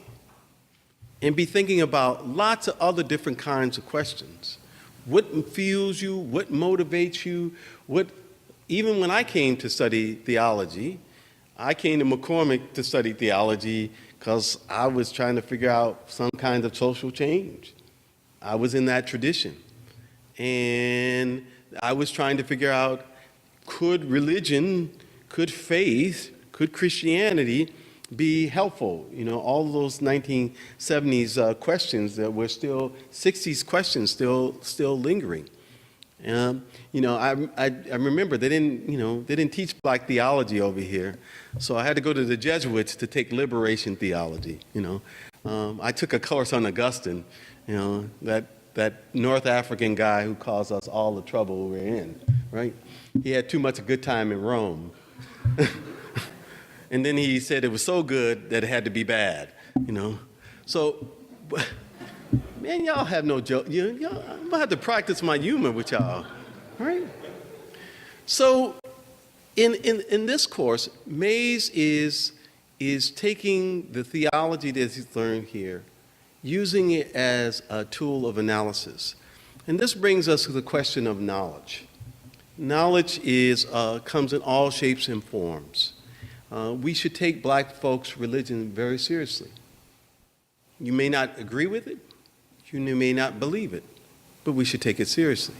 and be thinking about lots of other different kinds of questions. What fuels you? What motivates you? Even when I came to study theology, I came to McCormick to study theology because I was trying to figure out some kind of social change. I was in that tradition. And I was trying to figure out, could religion, could faith, could Christianity be helpful? All of those 1970s questions that were still 60s questions still lingering. I remember they didn't teach black theology over here, so I had to go to the Jesuits to take liberation theology. I took a course on Augustine, that North African guy who caused us all the trouble we're in, right? He had too much a good time in Rome. And then he said it was so good that it had to be bad, So, man, y'all have no joke. I'm going to have to practice my humor with y'all, right? So, in this course, Mays is taking the theology that he's learned here, using it as a tool of analysis. And this brings us to the question of knowledge. Knowledge comes in all shapes and forms. We should take black folks' religion very seriously. You may not agree with it, you may not believe it, but we should take it seriously.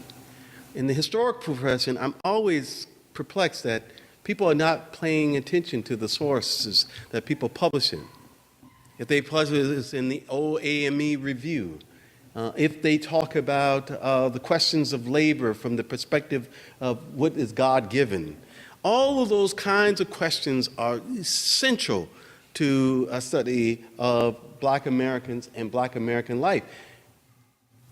In the historic profession, I'm always perplexed that people are not paying attention to the sources that people publish in. If they publish this in the old AME review, if they talk about the questions of labor from the perspective of what is God-given, all of those kinds of questions are essential to a study of black Americans and black American life.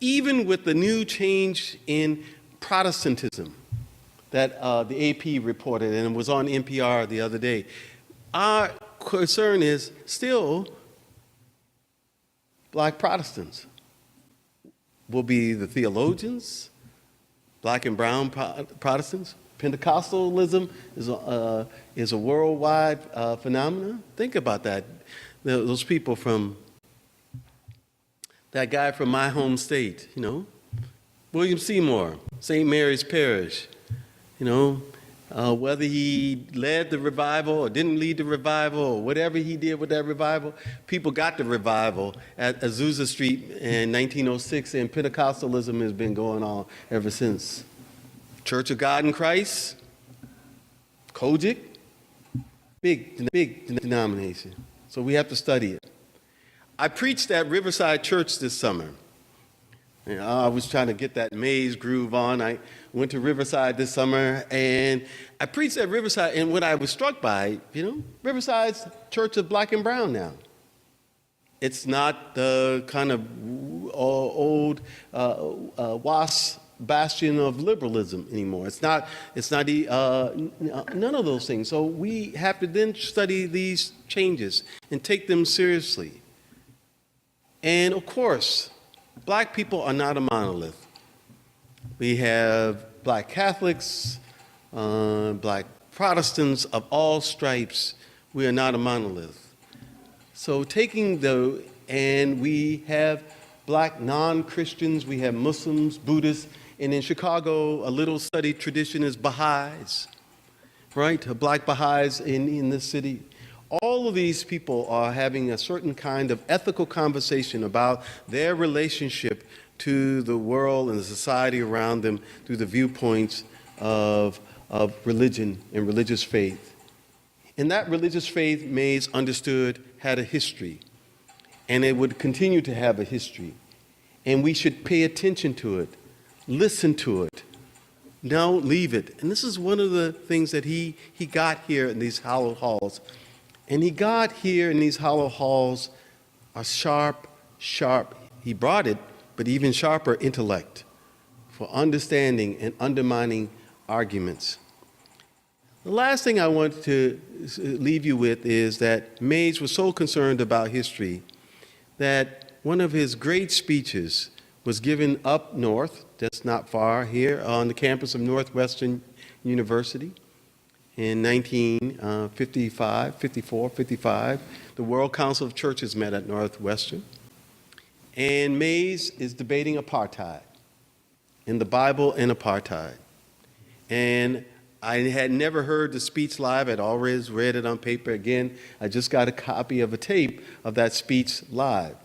Even with the new change in Protestantism that the AP reported and was on NPR the other day, our concern is still black Protestants. Will be the theologians, black and brown Protestants. Pentecostalism is a worldwide phenomenon. Think about that. Those people from, that guy from my home state, William Seymour, St. Mary's Parish, You know, whether he led the revival or didn't lead the revival or whatever he did with that revival, people got the revival at Azusa Street in 1906, and Pentecostalism has been going on ever since. Church of God in Christ, Kojic, big denomination. So we have to study it. I preached at Riverside Church this summer. You know, I was trying to get that Mays groove on. I went to Riverside this summer, and I preached at Riverside, and what I was struck by, Riverside's church of black and brown now. It's not the kind of old WASP bastion of liberalism anymore. It's not none of those things. So we have to then study these changes and take them seriously. And of course, black people are not a monolith. We have black Catholics, black Protestants of all stripes. We are not a monolith. So and we have black non-Christians, we have Muslims, Buddhists, and in Chicago, a little studied tradition is Baha'is, right? Black Baha'is in this city. All of these people are having a certain kind of ethical conversation about their relationship to the world and the society around them through the viewpoints of religion and religious faith. And that religious faith, Mays understood, had a history. And it would continue to have a history. And we should pay attention to it, listen to it, don't leave it. And this is one of the things that he got here in these hollow halls. And he got here in these hollow halls a sharp, he brought it, but even sharper intellect for understanding and undermining arguments. The last thing I want to leave you with is that Mays was so concerned about history that one of his great speeches was given up north, that's not far here, on the campus of Northwestern University in 1955. The World Council of Churches met at Northwestern. And Mays is debating apartheid, in the Bible and apartheid. And I had never heard the speech live. I'd always read it on paper. Again, I just got a copy of a tape of that speech live.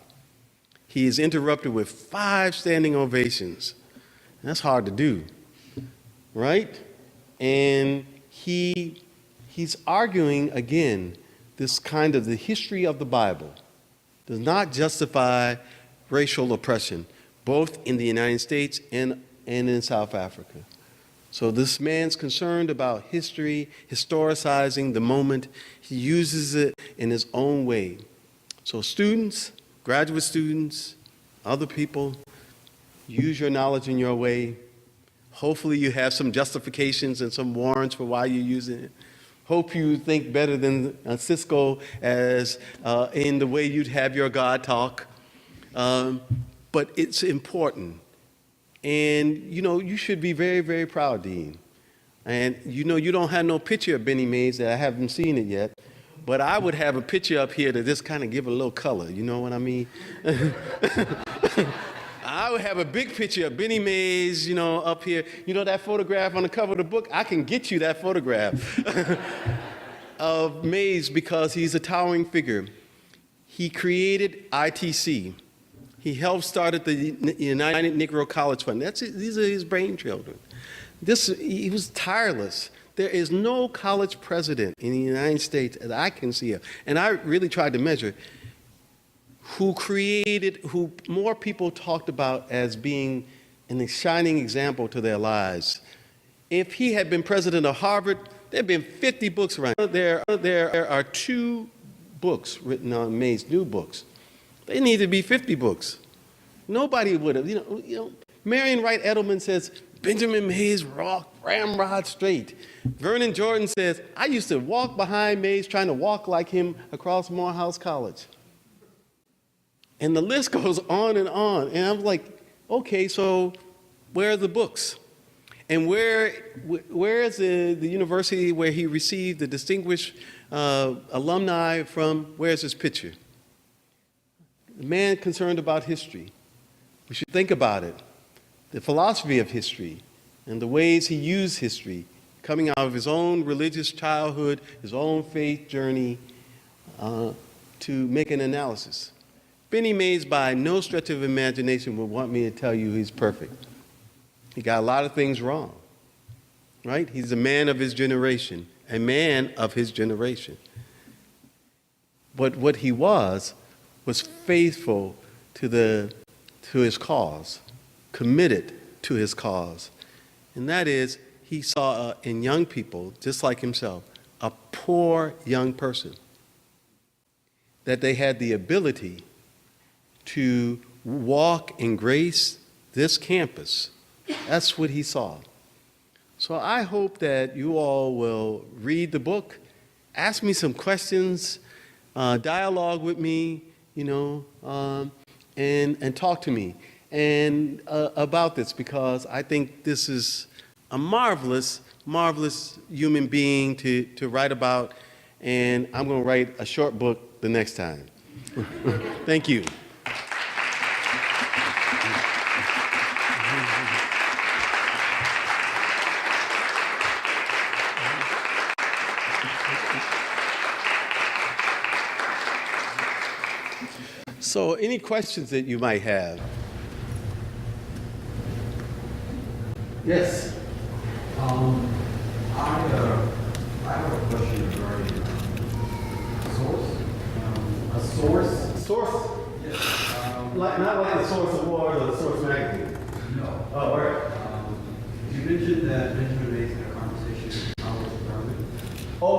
He is interrupted with 5 standing ovations. That's hard to do, right? And he's arguing, again, this kind of the history of the Bible does not justify racial oppression, both in the United States and in South Africa. So this man's concerned about history, historicizing the moment. He uses it in his own way. So students, graduate students, other people, use your knowledge in your way. Hopefully you have some justifications and some warrants for why you're using it. Hope you think better than Cisco as in the way you'd have your God talk. But it's important. And, you should be very, very proud, Dean. And, you don't have no picture of Benny Mays that I haven't seen it yet. But I would have a picture up here to just kind of give it a little color. You know what I mean? I would have a big picture of Benny Mays, up here. That photograph on the cover of the book? I can get you that photograph of Mays because he's a towering figure. He created ITC. He helped start the United Negro College Fund. These are his brainchildren. He was tireless. There is no college president in the United States that I can see of, and I really tried to measure, who more people talked about as being a shining example to their lives. If he had been president of Harvard, there had been 50 books around. There are 2 books written on Mays, new books. They need to be 50 books. Nobody would have, Marion Wright Edelman says, Benjamin Mays ramrod straight. Vernon Jordan says, I used to walk behind Mays trying to walk like him across Morehouse College. And the list goes on. And I'm like, okay, so where are the books? And where is the university where he received the distinguished alumni from? Where's his picture? The man concerned about history. We should think about it. The philosophy of history and the ways he used history coming out of his own religious childhood, his own faith journey, to make an analysis. Bennie Mays, by no stretch of imagination, would want me to tell you he's perfect. He got a lot of things wrong, right? He's a man of his generation, a man of his generation. But what he was faithful to his cause, committed to his cause. And that is, he saw in young people, just like himself, a poor young person, that they had the ability to walk and grace this campus. That's what he saw. So I hope that you all will read the book, ask me some questions, dialogue with me, and talk to me and about this, because I think this is a marvelous, marvelous human being to write about, and I'm going to write a short book the next time. Thank you. So, any questions that you might have? Yes. I have a question regarding source. A source? Source? Yes. Not like the Source Award or the Source Magazine. No. Oh, all right. You mentioned that Benjamin Mays had a conversation with Howard Thurman. Oh,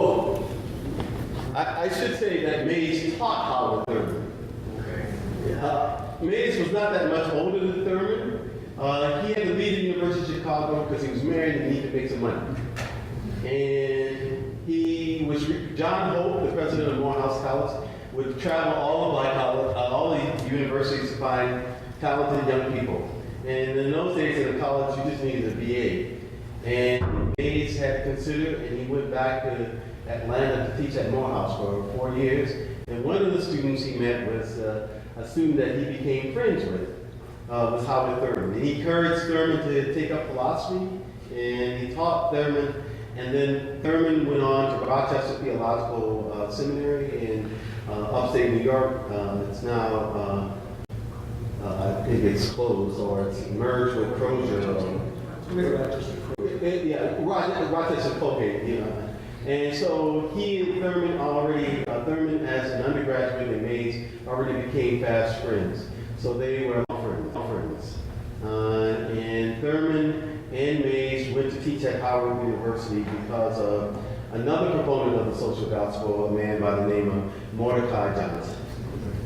I should say that Mays taught Howard Thurman. Mays was not that much older than Thurman. He had to leave the University of Chicago because he was married and needed to make some money. And John Hope, the president of Morehouse College, would travel all the universities to find talented young people. And in those days in the college, you just needed a BA. And Mays had considered, and he went back to Atlanta to teach at Morehouse for 4 years. And one of the students he met was a student that he became friends with, was Howard Thurman. And he encouraged Thurman to take up philosophy, and he taught Thurman. And then Thurman went on to Rochester Theological Seminary in upstate New York. It's now, I think it's closed, or it's merged with Crozier. Rochester Colgate, And so he and Thurman as an undergraduate and Mays already became fast friends. So they were friends. And Thurman and Mays went to teach at Howard University because of another proponent of the social gospel, a man by the name of Mordecai Johnson,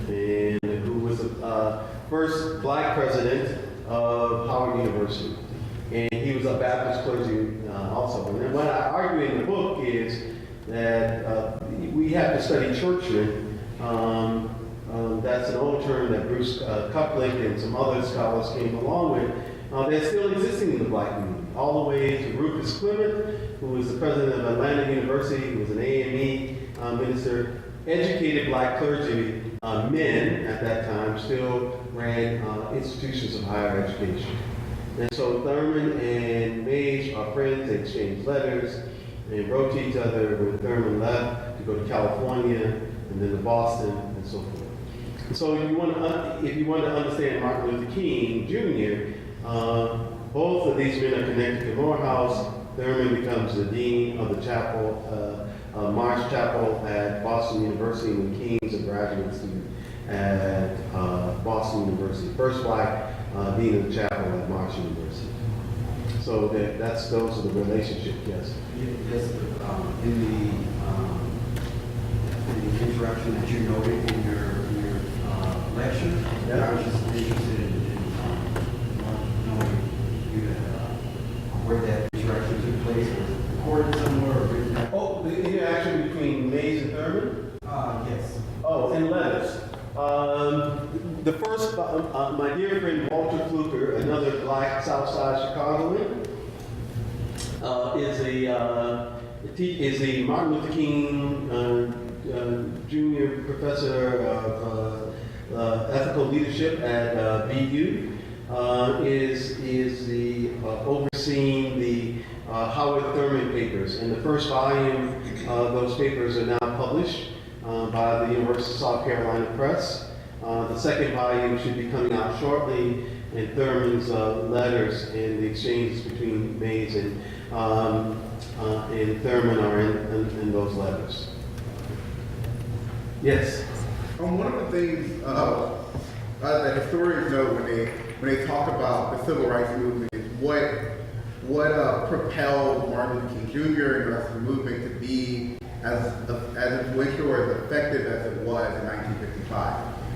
and who was the first black president of Howard University. And he was a Baptist clergy also. And then what I argue in the book is that we have to study churchmen. That's an old term that Bruce Kuplick and some other scholars came along with. They're still existing in the black community, all the way to Rufus Clement, who was the president of Atlanta University, who was an AME minister, educated black clergy men at that time still ran institutions of higher education. And so Thurman and Mays are friends. They exchanged letters and wrote to each other when Thurman left to go to California and then to Boston and so forth. And so if you want to understand Martin Luther King Jr., both of these men are connected to Morehouse. Thurman becomes the dean of the chapel, Marsh Chapel at Boston University, when King's a graduate student at Boston University. First black dean of the chapel at Marsh University. So those are the relationships, yes. Yes, in the interaction that you noted in your lecture, I was just interested in knowing where that interaction took place. Was it recorded somewhere or written down? Oh, the interaction between Mays and Thurman? Yes. Oh, in letters. The first, my dear friend Walter Fluker, another black Southside Chicagoan, is a Martin Luther King Jr. Professor of Ethical Leadership at BU. Is the overseeing the Howard Thurman papers. And the first volume of those papers are now published by the University of South Carolina Press. The second volume should be coming out shortly, and Thurman's letters and the exchanges between Mays and Thurman are in those letters. Yes? One of the things that historians know when they talk about the civil rights movement is what propelled Martin Luther King Jr. and the rest of the movement to be as influential or as effective as it was in 1955.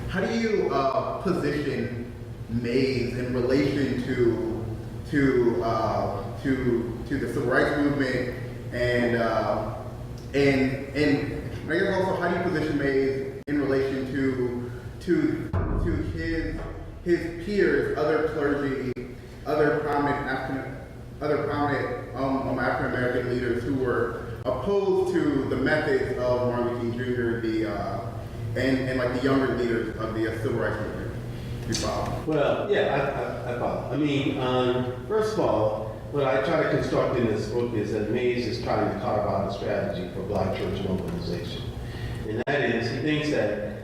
How do you position Mays in relation to the civil rights movement and I guess also how do you position Mays in relation to his peers, other clergy, other prominent African American leaders who were opposed to the methods of Martin Luther King Jr. And like the younger leaders of the civil rights movement? You follow? Well, yeah, I follow. I mean, first of all, what I try to construct in this book is that Mays is trying to carve out a strategy for Black church mobilization. And that is, he thinks that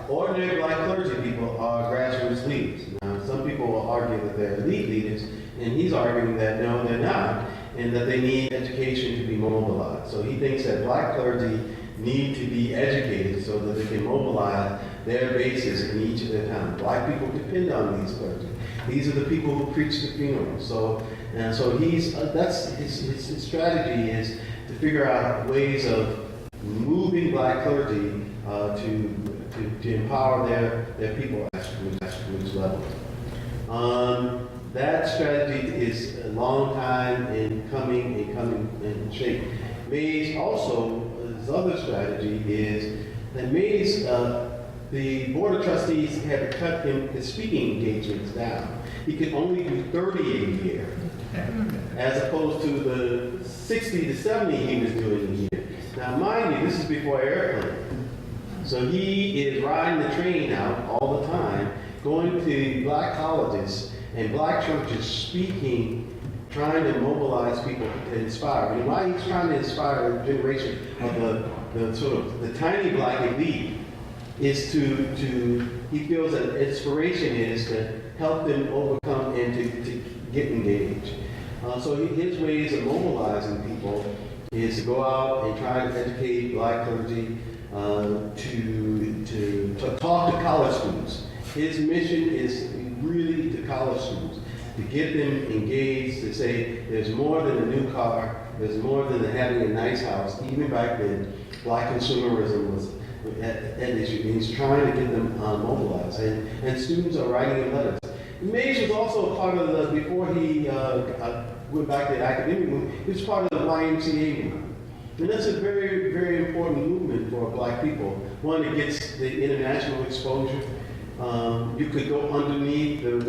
ordinary Black clergy people are grassroots leaders. Now, some people will argue that they're elite leaders, and he's arguing that no, they're not, and that they need education to be mobilized. So he thinks that Black clergy need to be educated so that they can mobilize their bases in each of their towns. Black people depend on these clergy. These are the people who preach the funerals. So he's that's his strategy is to figure out ways of moving Black clergy to empower their people at grassroots level. That strategy is a long time in coming in shape. Mays also, his other strategy is that Mays, the Board of Trustees had to cut his speaking engagements down. He could only do 30 a year, as opposed to the 60 to 70 he was doing a year. Now mind you, this is before airplane. So he is riding the train out all the time, going to Black colleges and Black churches speaking, trying to mobilize people to inspire. And why he's trying to inspire a generation of the sort of the tiny Black elite is he feels that inspiration is to help them overcome and to get engaged. So his ways of mobilizing people is to go out and try to educate Black clergy, to talk to college students. His mission is really to college students, to get them engaged, to say there's more than a new car, there's more than having a nice house. Even back then, Black consumerism was an issue. He's trying to get them mobilized, and students are writing him letters. Mays was also a part of before he went back to the academic movement, he was part of the YMCA movement. And that's a very, very important movement for Black people. One, it gets the international exposure. You could go underneath the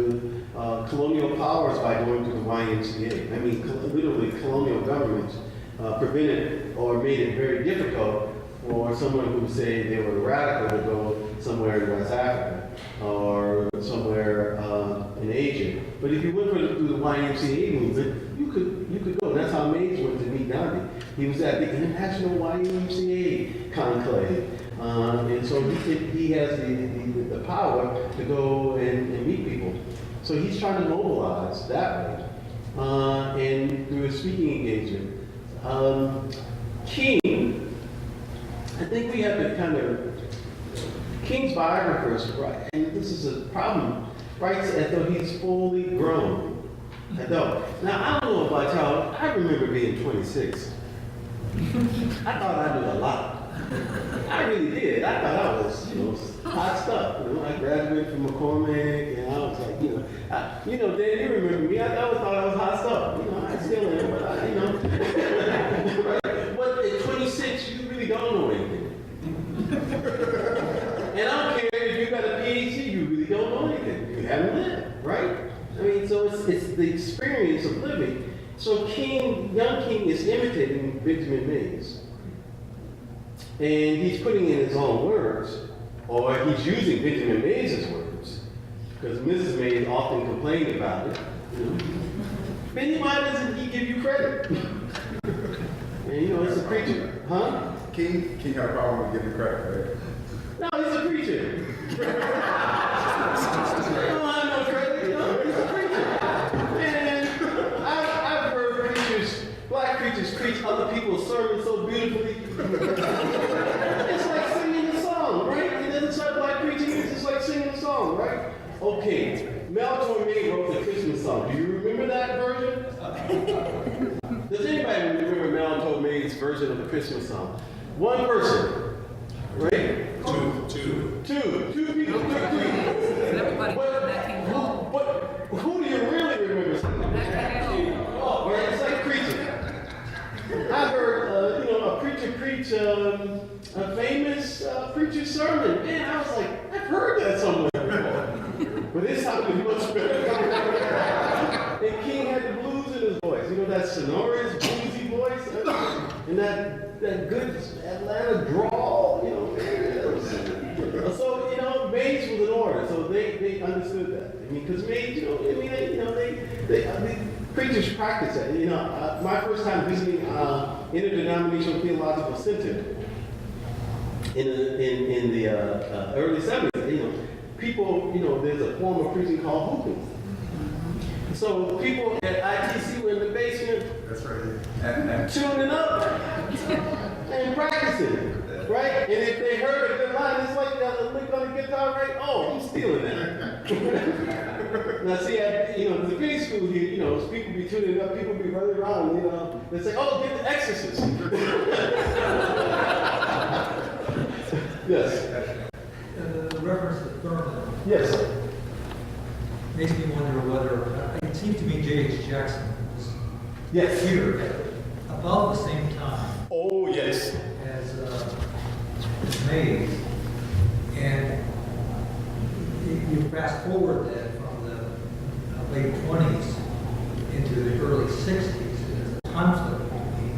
colonial powers by going to the YMCA. I mean, literally, colonial governments prevented or made it very difficult for someone who would say they were radical to go somewhere in West Africa or somewhere in Asia. But if you went through the YMCA movement, you could go. That's how Mays went to meet Gandhi. He was at the International YMCA conclave. And so he has the power to go and meet people. So he's trying to mobilize that way. And through a speaking engagement. King, I think we have to kind of, King's biographers, right, and this is a problem, writes as though he's fully grown adult. Now, I don't know about y'all, I remember being 26. I thought I knew a lot. I really did. I thought I was, hot stuff. I graduated from McCormick, and I was like, Dan, you remember me. I always thought I was hot stuff. I still am, but right? But at 26, you really don't know anything. And I don't care if you got a PhD, you really don't know anything. You haven't lived, right? I mean, so it's the experience of living. So young King is imitating Benjamin Mays. And he's putting in his own words, or he's using Benjamin Mays' words, because Mrs. Mays often complained about it. Benny, why doesn't he give you credit? And you know, it's a preacher, huh? King had a problem with giving credit, No, he's a preacher. No, I know credit. No, he's a preacher. And I've heard preachers, black preachers, preach other people's sermons so beautifully. It's like singing a song, right? And that's what black preaching is. It's like singing a song, right? Okay, Mel Torme wrote the Christmas song. Do you remember that version? Does anybody remember Mel Torme's version of the Christmas song? One person, right? Two people, three. Everybody that came home. But who do you really remember singing? Oh, right, it's like preaching. I heard, a preacher preach a famous preacher's sermon. Man, I was like, I've heard that somewhere before. But this sounded much better. And King had the blues in his voice. You know, that sonorous, bluesy voice. And that good Atlanta drawl, So, Mays was in order, so they understood that. I mean, because Mays, they preachers practice that. My first time visiting Interdenominational Theological Center in the early 70s, people, there's a form of preaching called hooping. So people at ITC were in the basement. That's right. Tuning up and practicing, right? And if they heard a good line, it's like a lick on the guitar, right? Oh, I'm stealing that. Now see, the big school here, people be tuning up, people be running around, they say, oh, get the Exorcist. Yes. The reference to Thurman Yes. makes me wonder whether, it seems to me J.H. Jackson was Yes. here at about the same time Oh, yes. as Mays. And you fast forward that from the late 20s into the early 60s, there's a conflict between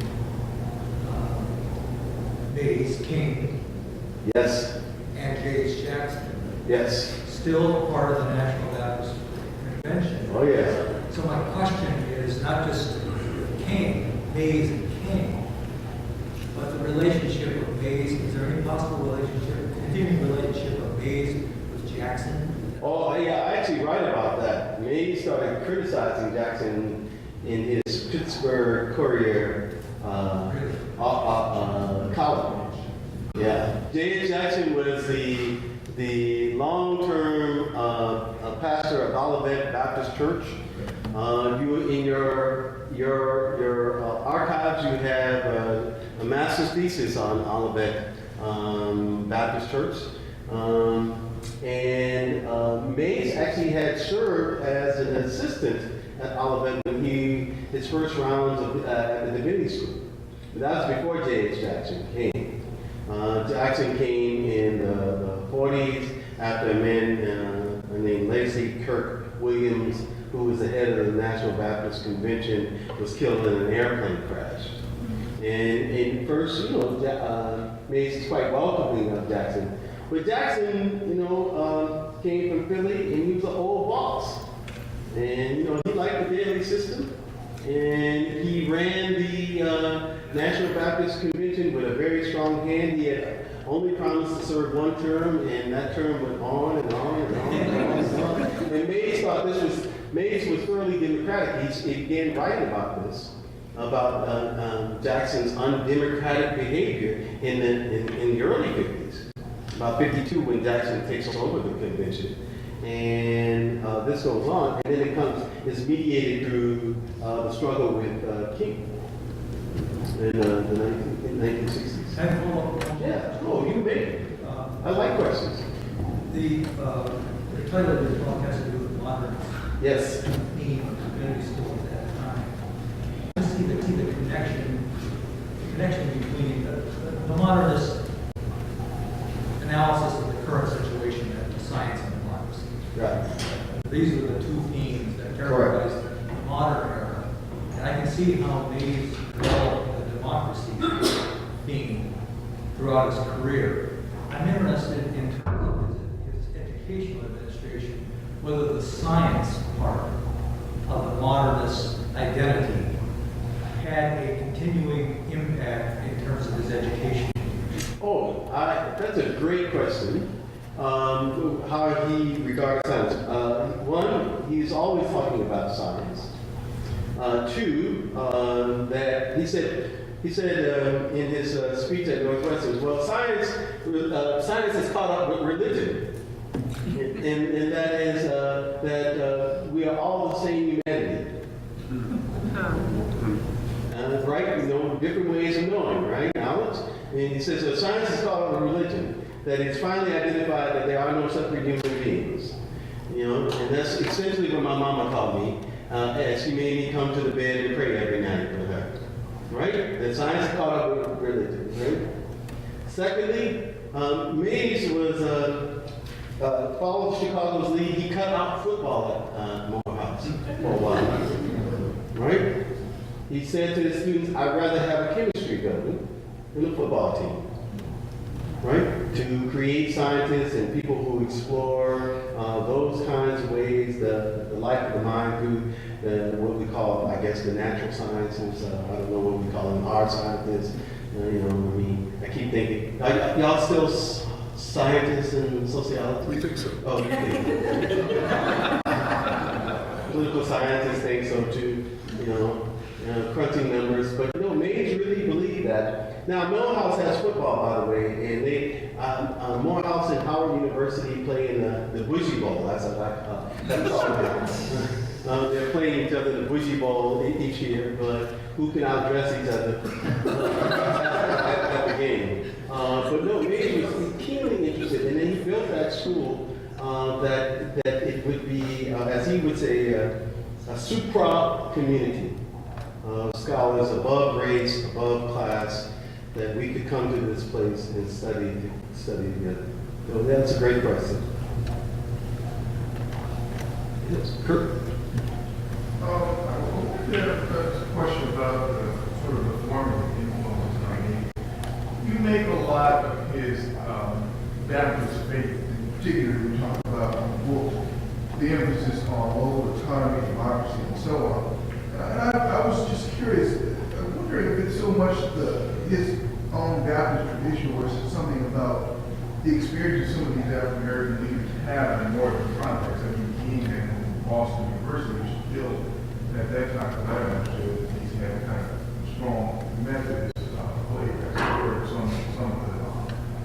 Mays, King, Yes. and J.H. Jackson, Yes. still part of the National Baptist Convention. Oh, yes. So my question is not just King, Mays and King, but the relationship of Mays. Is there any possible relationship, continuing relationship of Mays with Jackson? Oh, yeah, I actually write about that. Mays started criticizing Jackson in his Pittsburgh Courier column. Yeah. J.H. Jackson was the long-term pastor of Olivet Baptist Church. You in your archives, you have a master's thesis on Olivet Baptist Church. And Mays actually had served as an assistant at Olivet when his first rounds at the divinity school. But that was before J.H. Jackson came. Jackson came in the 40s after a man named Lacy Kirk Williams, who was the head of the National Baptist Convention, was killed in an airplane crash. And first, Mays is quite welcoming of Jackson. But Jackson, came from Philly, and he was an old boss. And, he liked the daily system. And he ran the National Baptist Convention with a very strong hand. He had only promised to serve one term, and that term went on and on and on and on and on. And Mays was thoroughly democratic. He began writing about this, about Jackson's undemocratic behavior in the early 50s. About 52 when Jackson takes over the convention. And this goes on, and then it's mediated through the struggle with King in the 1960s. Yeah, oh, you made it. I like questions. The title of this talk has to do with Modernist. Yes. Theme of community schools at that time. I see the connection between the Modernist analysis of the current situation and science and democracy. Right. These are the two themes that characterize the modern era. And I can see how Mays developed the democracy theme throughout his career. I'm interested in terms of his educational administration, whether the science part of the modernist idea person, how he regards science. One, he's always talking about science. Two, that he said in his speech at Northwestern, well, science has caught up with religion, and that is that we are all the same humanity. Right? You know, different ways of knowing, right? Knowledge. And he says, so science has caught up with religion, that it's finally identified that there are no separate human beings. You know, and that's essentially what my mama taught me, as she made me come to the bed and pray every night with her. Right? That science has caught up with religion, right? Secondly, Mays was followed Chicago's lead. He cut out football at Morehouse for a while. Right? He said to the students, I'd rather have a chemistry building than a football team. Right? To create scientists and people who explore those kinds of ways, the life of the mind through what we call, I guess, the natural sciences. I don't know what we call them, hard scientists. You know, I mean, I keep thinking, y'all still scientists and sociology? We think so. Oh, you think? Political scientists think so too, you know. Crunching numbers, but no, Mays really believed that. Now, Morehouse has football, by the way, and they, Morehouse and Howard University play in the Bougie Bowl, that's what I call it. They're playing each other in the Bougie Bowl each year, but who can outdress each other at the game? But no, Mays was keenly interested, and then he built that school that it would be, as he would say, a supra community. Scholars above race, above class, that we could come to this place and study together. So that's a great question. Yes, Kurt? I wanted to ask a question about the sort of the formative influence. I mean, you make a lot of his Baptist faith, in particular, we talk about in the book, the emphasis on local autonomy, democracy, and so on. And I was just curious, I'm wondering if it's so much his own Baptist tradition, or is it something about the experience some of these African American leaders have in a northern context? I mean, King and Boston University, which is still at that time, I understood that he's had kind of strong Methodist flavor. Some of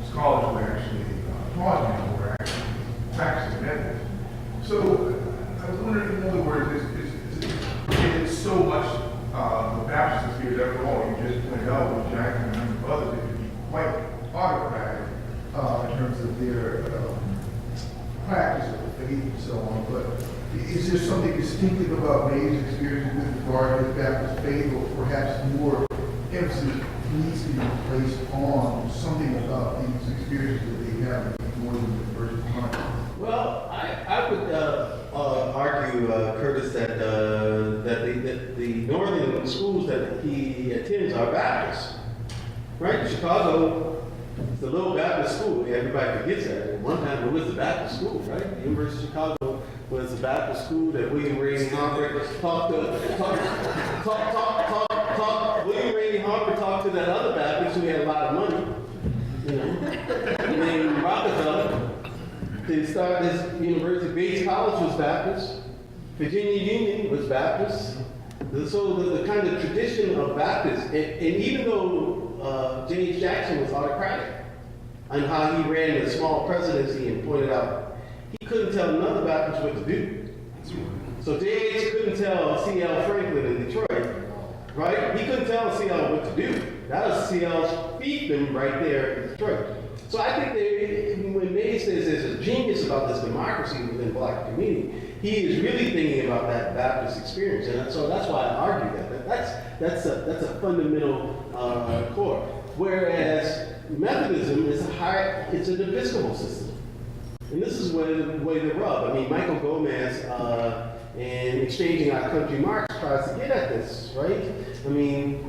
the scholars were actually taught him were actually practicing Methodist. So I was wondering, in other words, it's so much the Baptist here, after all, you just pointed out with Jackson and a number of others, it could be quite autocratic in terms of their practice of the faith and so on. But is there something distinctive about Mays' experience with regard to his Baptist faith, or perhaps more emphasis needs to be placed on something about these experiences that they have more than the first time? Well, I would argue, Curtis, that the northern schools that he attends are Baptist. Right? Chicago is a little Baptist school. Everybody forgets that. At one time it was the Baptist school, right? The University of Chicago was the Baptist school that William Rainey Harper talked to that other Baptist who had a lot of money, you know, named Rockefeller. To start this university. Bates College was Baptist. Virginia Union was Baptist. So the kind of tradition of Baptists, and even though James Jackson was autocratic on how he ran the small presidency and pointed out, he couldn't tell another Baptist what to do. So J.H. couldn't tell C.L. Franklin in Detroit, right? He couldn't tell C.L. what to do. That was C.L.'s fiefdom right there in Detroit. So I think when Mays says there's a genius about this democracy within the Black community, he is really thinking about that Baptist experience, and so that's why I argue that. That's a fundamental core. Whereas Methodism is it's an Episcopal system, and this is where the rub. I mean, Michael Gomez in Exchanging Our Country Marks tries to get at this, right? I mean,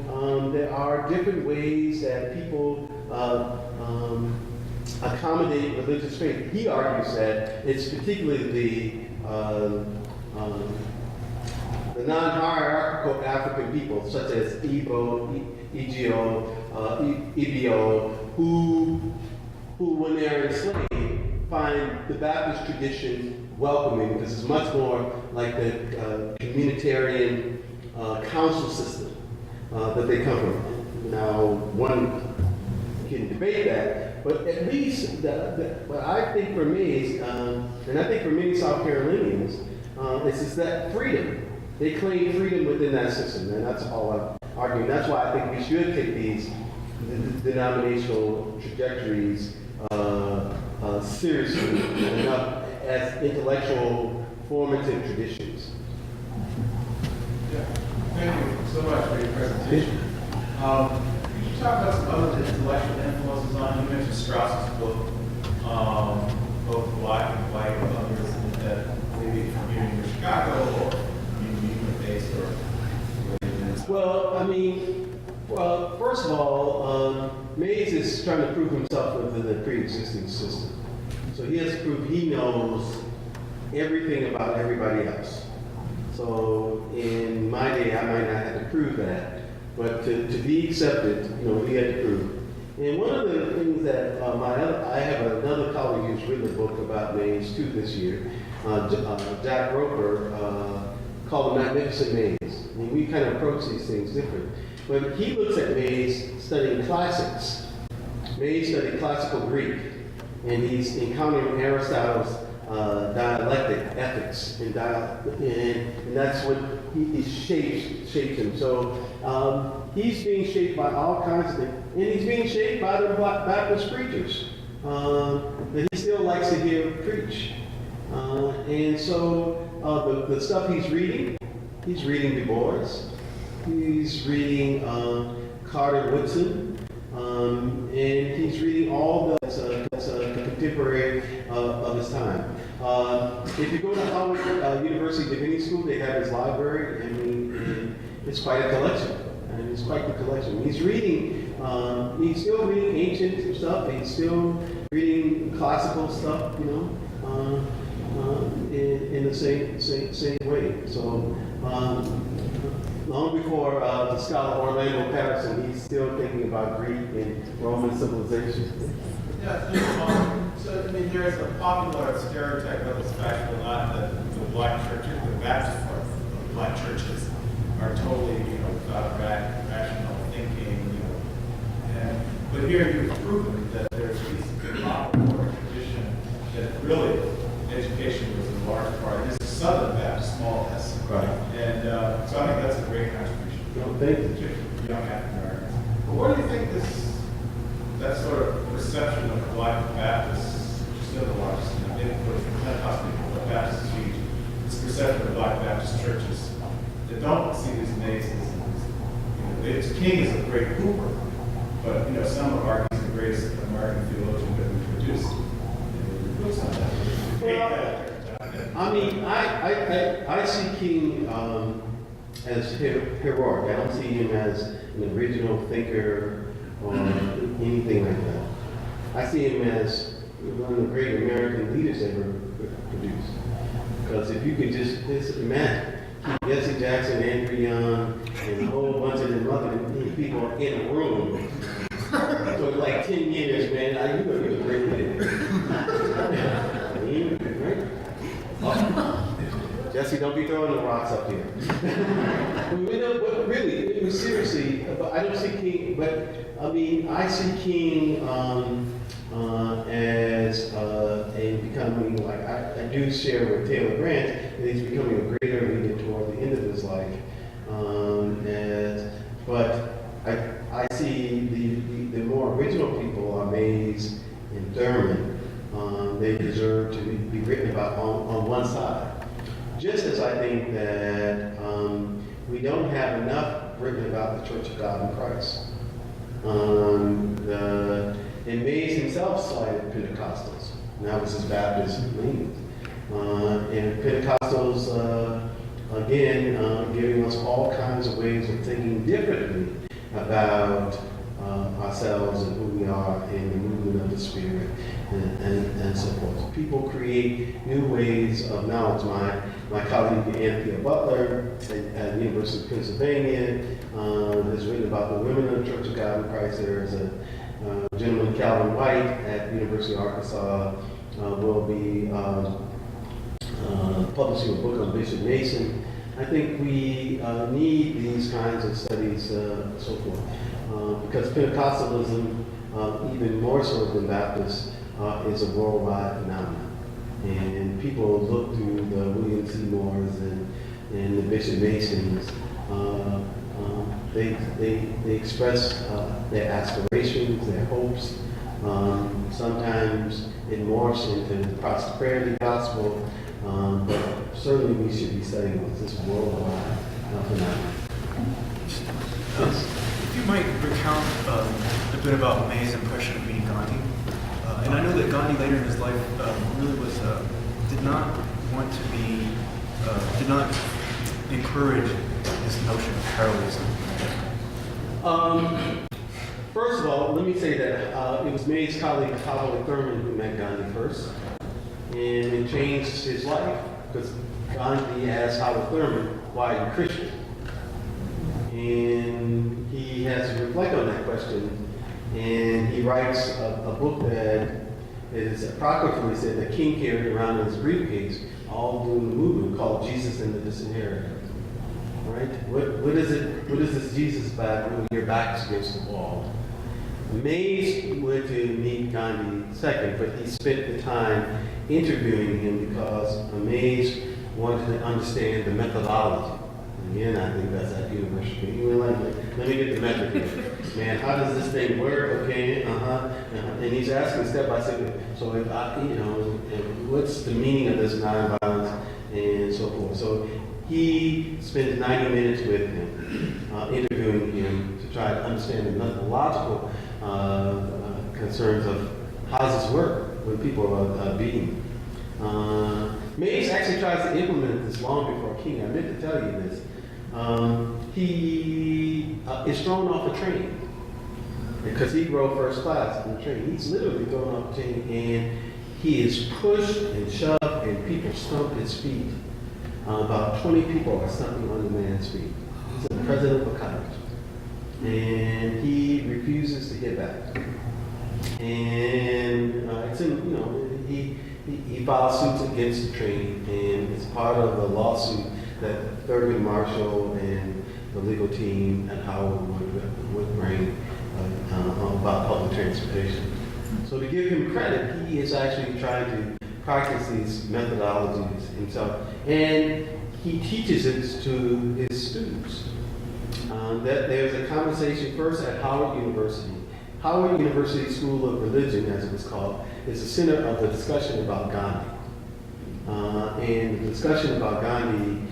there are different ways that people accommodate religious faith. He argues that it's particularly the non-hierarchical African people, such as Igbo, Ibio, who when they're enslaved, find the Baptist tradition welcoming because it's much more like the communitarian council system that they come from. Now, one can debate that, but at least what I think for me, and I think for many South Carolinians, is that freedom. They claim freedom within that system, and that's all I'm arguing. That's why I think we should take these denominational trajectories seriously enough as intellectual formative traditions. Yeah. Thank you so much for your presentation. Could you talk about some other intellectual influences on you? You mentioned Strauss's book, both black and white, and others that maybe from here in Chicago or based or. Well, I mean, first of all, Mays is trying to prove himself within the pre-existing system. So he has to prove he knows everything about everybody else. So in my day, I might not have to prove that, but to be accepted, he had to prove. And one of the things that I have another colleague who's written a book about Mays too this year, Jack Roper, called The Magnificent Mays. And we kind of approach these things different. But he looks at Mays studying classics. Mays studied classical Greek, and he's encountering Aristotle's dialectic ethics, and that's what he shaped him. So he's being shaped by all kinds of things, and he's being shaped by the Baptist preachers that he still likes to hear preach. And so the stuff he's reading Du Bois, he's reading Carter Woodson, and he's reading all that's contemporary of his time. If you go to Howard University Divinity School, they have his library, and it's quite a collection. And it's quite the collection. He's still reading ancient stuff. He's still reading classical stuff, in the same way. So long before the scholar Orlando Patterson, he's still thinking about Greek and Roman civilization. Yeah, so I mean, there's a popular stereotype that was fashioned a lot that the black churches, the Baptist part of black churches, are totally, without rational thinking, but here you've proven that there's this popular tradition that really education was a large part. It's a Southern Baptist, small s. Right. And so I think that's a great contribution. Thank you. Young African Americans. But what do you think that sort of perception of black Baptists, which is still the largest, maybe for Pentecostal people, but Baptists is huge, this perception of black Baptist churches that don't see these mazes. King is a great hooper, but some would argue he's the greatest American theologian that we've produced. I mean, I see King as heroic. I don't see him as an original thinker or anything like that. I see him as one of the great American leaders ever produced. Because if you could just imagine, Jesse Jackson, Andrew Young, and a whole bunch of them other people in a room for like 10 years, man, you're a great leader. Jesse, don't be throwing the rocks up here. But really, seriously, I don't see King, but I mean, I see King as becoming, like, I do share with Taylor Grant that he's becoming a greater leader toward the end of his life. But I see the more original people are Mays and Thurman. They deserve to be written about on one side. Just as I think that we don't have enough written about the Church of God in Christ. And Mays himself cited Pentecostals. And that was his Baptist leanings. And Pentecostals, again, giving us all kinds of ways of thinking differently about ourselves and who we are in the movement of the Spirit and so forth. People create new ways of knowledge. My colleague Anthea Butler at the University of Pennsylvania has written about the women of the Church of God in Christ. There's a gentleman, Calvin White, at the University of Arkansas, will be publishing a book on Bishop Mason. I think we need these kinds of studies, so forth, because Pentecostalism, even more so than Baptists, is a worldwide phenomenon. And people look to the William Seymours and the Bishop Masons. They express their aspirations, their hopes. Sometimes it morphs into the prosperity gospel, but certainly we should be studying this worldwide phenomenon. Yes. If you might recount a bit about May's impression of meeting Gandhi. And I know that Gandhi later in his life really did not want to be, did not encourage this notion of heroism. First of all, let me say that it was May's colleague Howard Thurman who met Gandhi first, and it changed his life because Gandhi asked Howard Thurman, "Why are you Christian?" And he has to reflect on that question, and he writes a book that is apocryphally said that King carried around in his briefcase all during the movement called Jesus and the Disinherited. Right? What is it? What is this Jesus about when your back's against the wall? Mays went to meet Gandhi second, but he spent the time interviewing him because Mays wanted to understand the methodology. Again, I think that's at university. You were like, let me get the method here. Man, how does this thing work? Okay, And he's asking step by step. So, if what's the meaning of this nonviolence and so forth? So he spends 90 minutes with him, interviewing him to try to understand the methodological concerns of how does this work when people are beaten. Mays actually tries to implement this long before King. I meant to tell you this. He is thrown off a train because he rode first class on the train. He's literally thrown off a train, and he is pushed and shoved, and people stomp his feet. About 20 people are stomping on the man's feet. He's the president of a college, and he refuses to get back. And it's in, he filed suits against the train, and it's part of a lawsuit that Thurgood Marshall and the legal team at Howard would bring about public transportation. So to give him credit, he is actually trying to practice these methodologies himself, and he teaches it to his students. That there's a conversation first at Howard University. Howard University School of Religion, as it was called, is the center of the discussion about Gandhi. And the discussion about Gandhi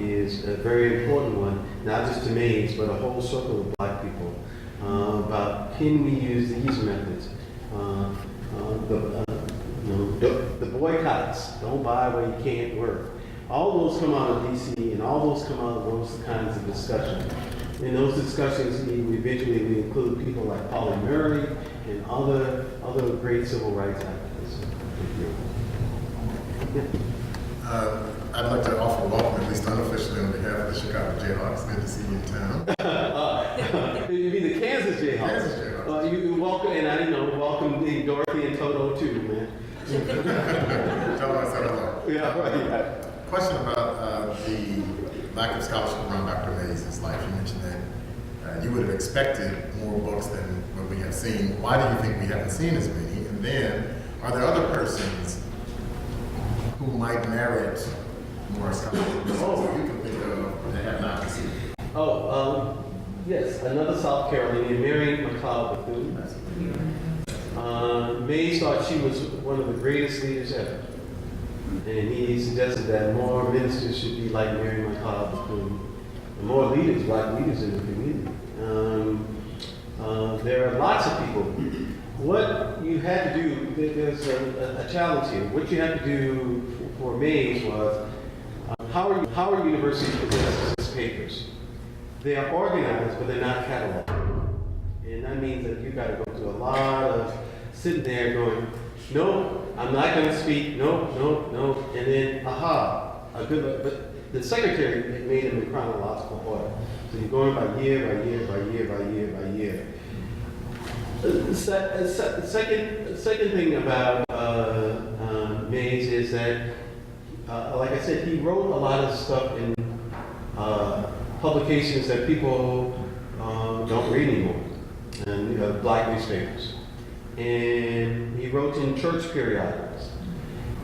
is a very important one, not just to Mays, but a whole circle of black people, about can we use these methods. The boycotts, don't buy where you can't work. All those come out of DC, and all those come out of those kinds of discussions. In those discussions, we include people like Pauli Murray and other great civil rights activists. I'd like to offer a welcome, at least unofficially, on behalf of the Chicago Jayhawks. Good to see you in town. You mean the Kansas Jayhawks? Kansas Jayhawks. You welcome, and welcome Dorothy and Toto too, man. Yeah, right. Question about the lack of scholarship around Dr. Mays' life. You mentioned that you would have expected more books than what we have seen. Why do you think we haven't seen as many? And then, are there other persons who might merit more scholarship that you can think of that have not received? Yes, another South Carolinian, Mary McLeod Bethune. Mays thought she was one of the greatest leaders ever. And he suggested that more ministers should be like Mary McLeod Bethune. More leaders, black leaders in the community. There are lots of people. What you had to do, there's a challenge here. What you had to do for Mays was, Howard University possesses papers. They are organized, but they're not cataloged. And that means that you got to go through a lot of sitting there going, no, I'm not going to speak, no. And then, a good look. But the secretary had made them in chronological order. So you're going by year, by year, by year, by year, by year. The second thing about Mays is that, like I said, he wrote a lot of stuff in publications that people don't read anymore, and black newspapers. And he wrote in church periodicals.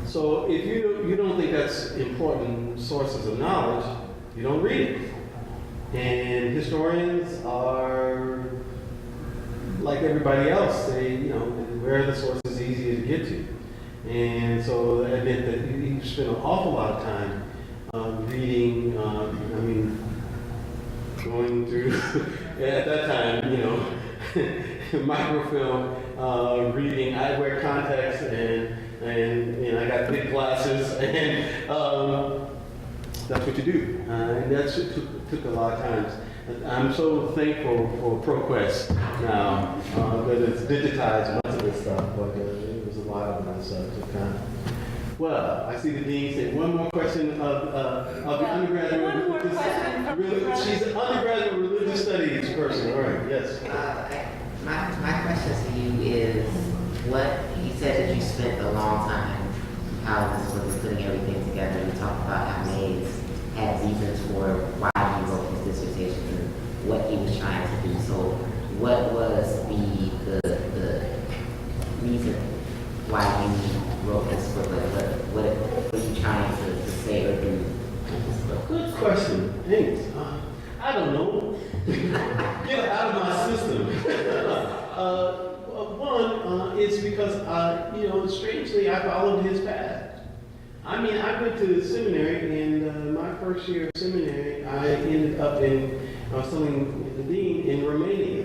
So if you don't think that's important sources of knowledge, you don't read it. And historians are like everybody else. They, where are the sources easier to get to? And so that meant that he spent an awful lot of time reading, going through, at that time, microfilm, reading. I wear contacts and I got big glasses, and that's what you do. And that took a lot of times. I'm so thankful for ProQuest now that it's digitized much of this stuff, but it was a lot of that stuff to kind of. Well, I see the dean said one more question of the undergraduate. One more question. She's an undergraduate religious studies person. All right, yes. My question to you is, what you said that you spent a long time how this was putting everything together. You talked about how Mays had reasons for why he wrote his dissertation and what he was trying to do. So what was the reason why you wrote this book? What were you trying to say or do with this book? Good question. Thanks. I don't know. Get it out of my system. One, it's because, strangely, I followed his path. I went to seminary, and my first year of seminary, I ended up I was telling the dean, in Romania.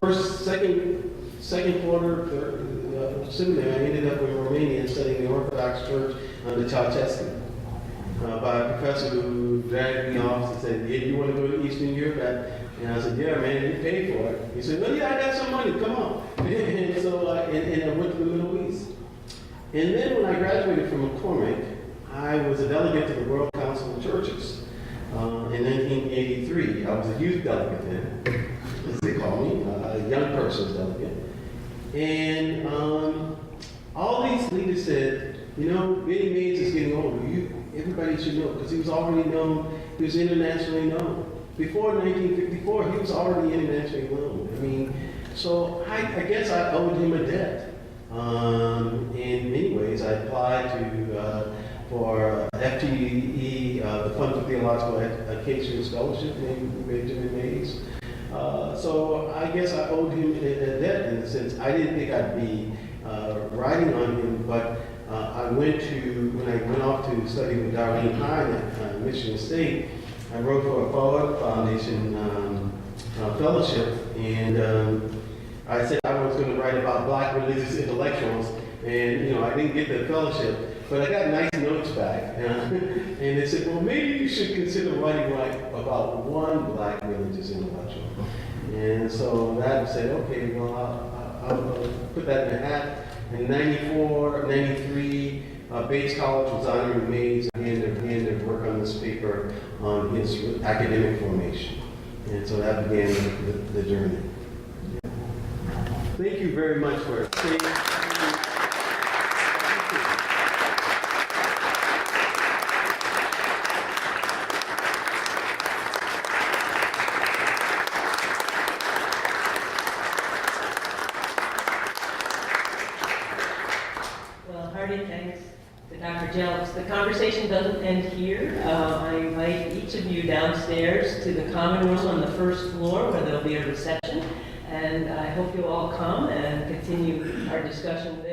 My second quarter of seminary, I ended up in Romania studying the Orthodox Church under Ceausescu. By a professor who dragged me off and said, "Yeah, you want to go to Eastern Europe?" And I said, "Yeah, man, you paid for it." He said, "Well, yeah, I got some money, come on." And so I went to the Middle East. And then when I graduated from McCormick, I was a delegate to the World Council of Churches in 1983. I was a youth delegate then, as they call me, a young person's delegate. And all these leaders said, Benny Mays is getting older. Everybody should know, because he was already known, he was internationally known. Before 1954, he was already internationally known. So I guess I owed him a debt. In many ways, I applied for FTE, the Fund for Theological Education Scholarship, named Benjamin Mays. So I guess I owed him a debt in the sense I didn't think I'd be writing on him, but when I went off to study with Darlene Hine at Michigan State, I wrote for a Forward Foundation fellowship, and I said I was going to write about black religious intellectuals, and I didn't get the fellowship, but I got nice notes back, and they said, well, maybe you should consider writing about one black religious intellectual. And so that said, okay, well, I'll put that in a hat. In 94, 93, Bates College was honoring Mays again to work on this paper on his academic formation. And so that began the journey. Thank you very much for staying. Well, hearty thanks to Dr. Jelks. The conversation doesn't end here. I invite each of you downstairs to the common room on the first floor where there'll be a reception. And I hope you'll all come and continue our discussion there.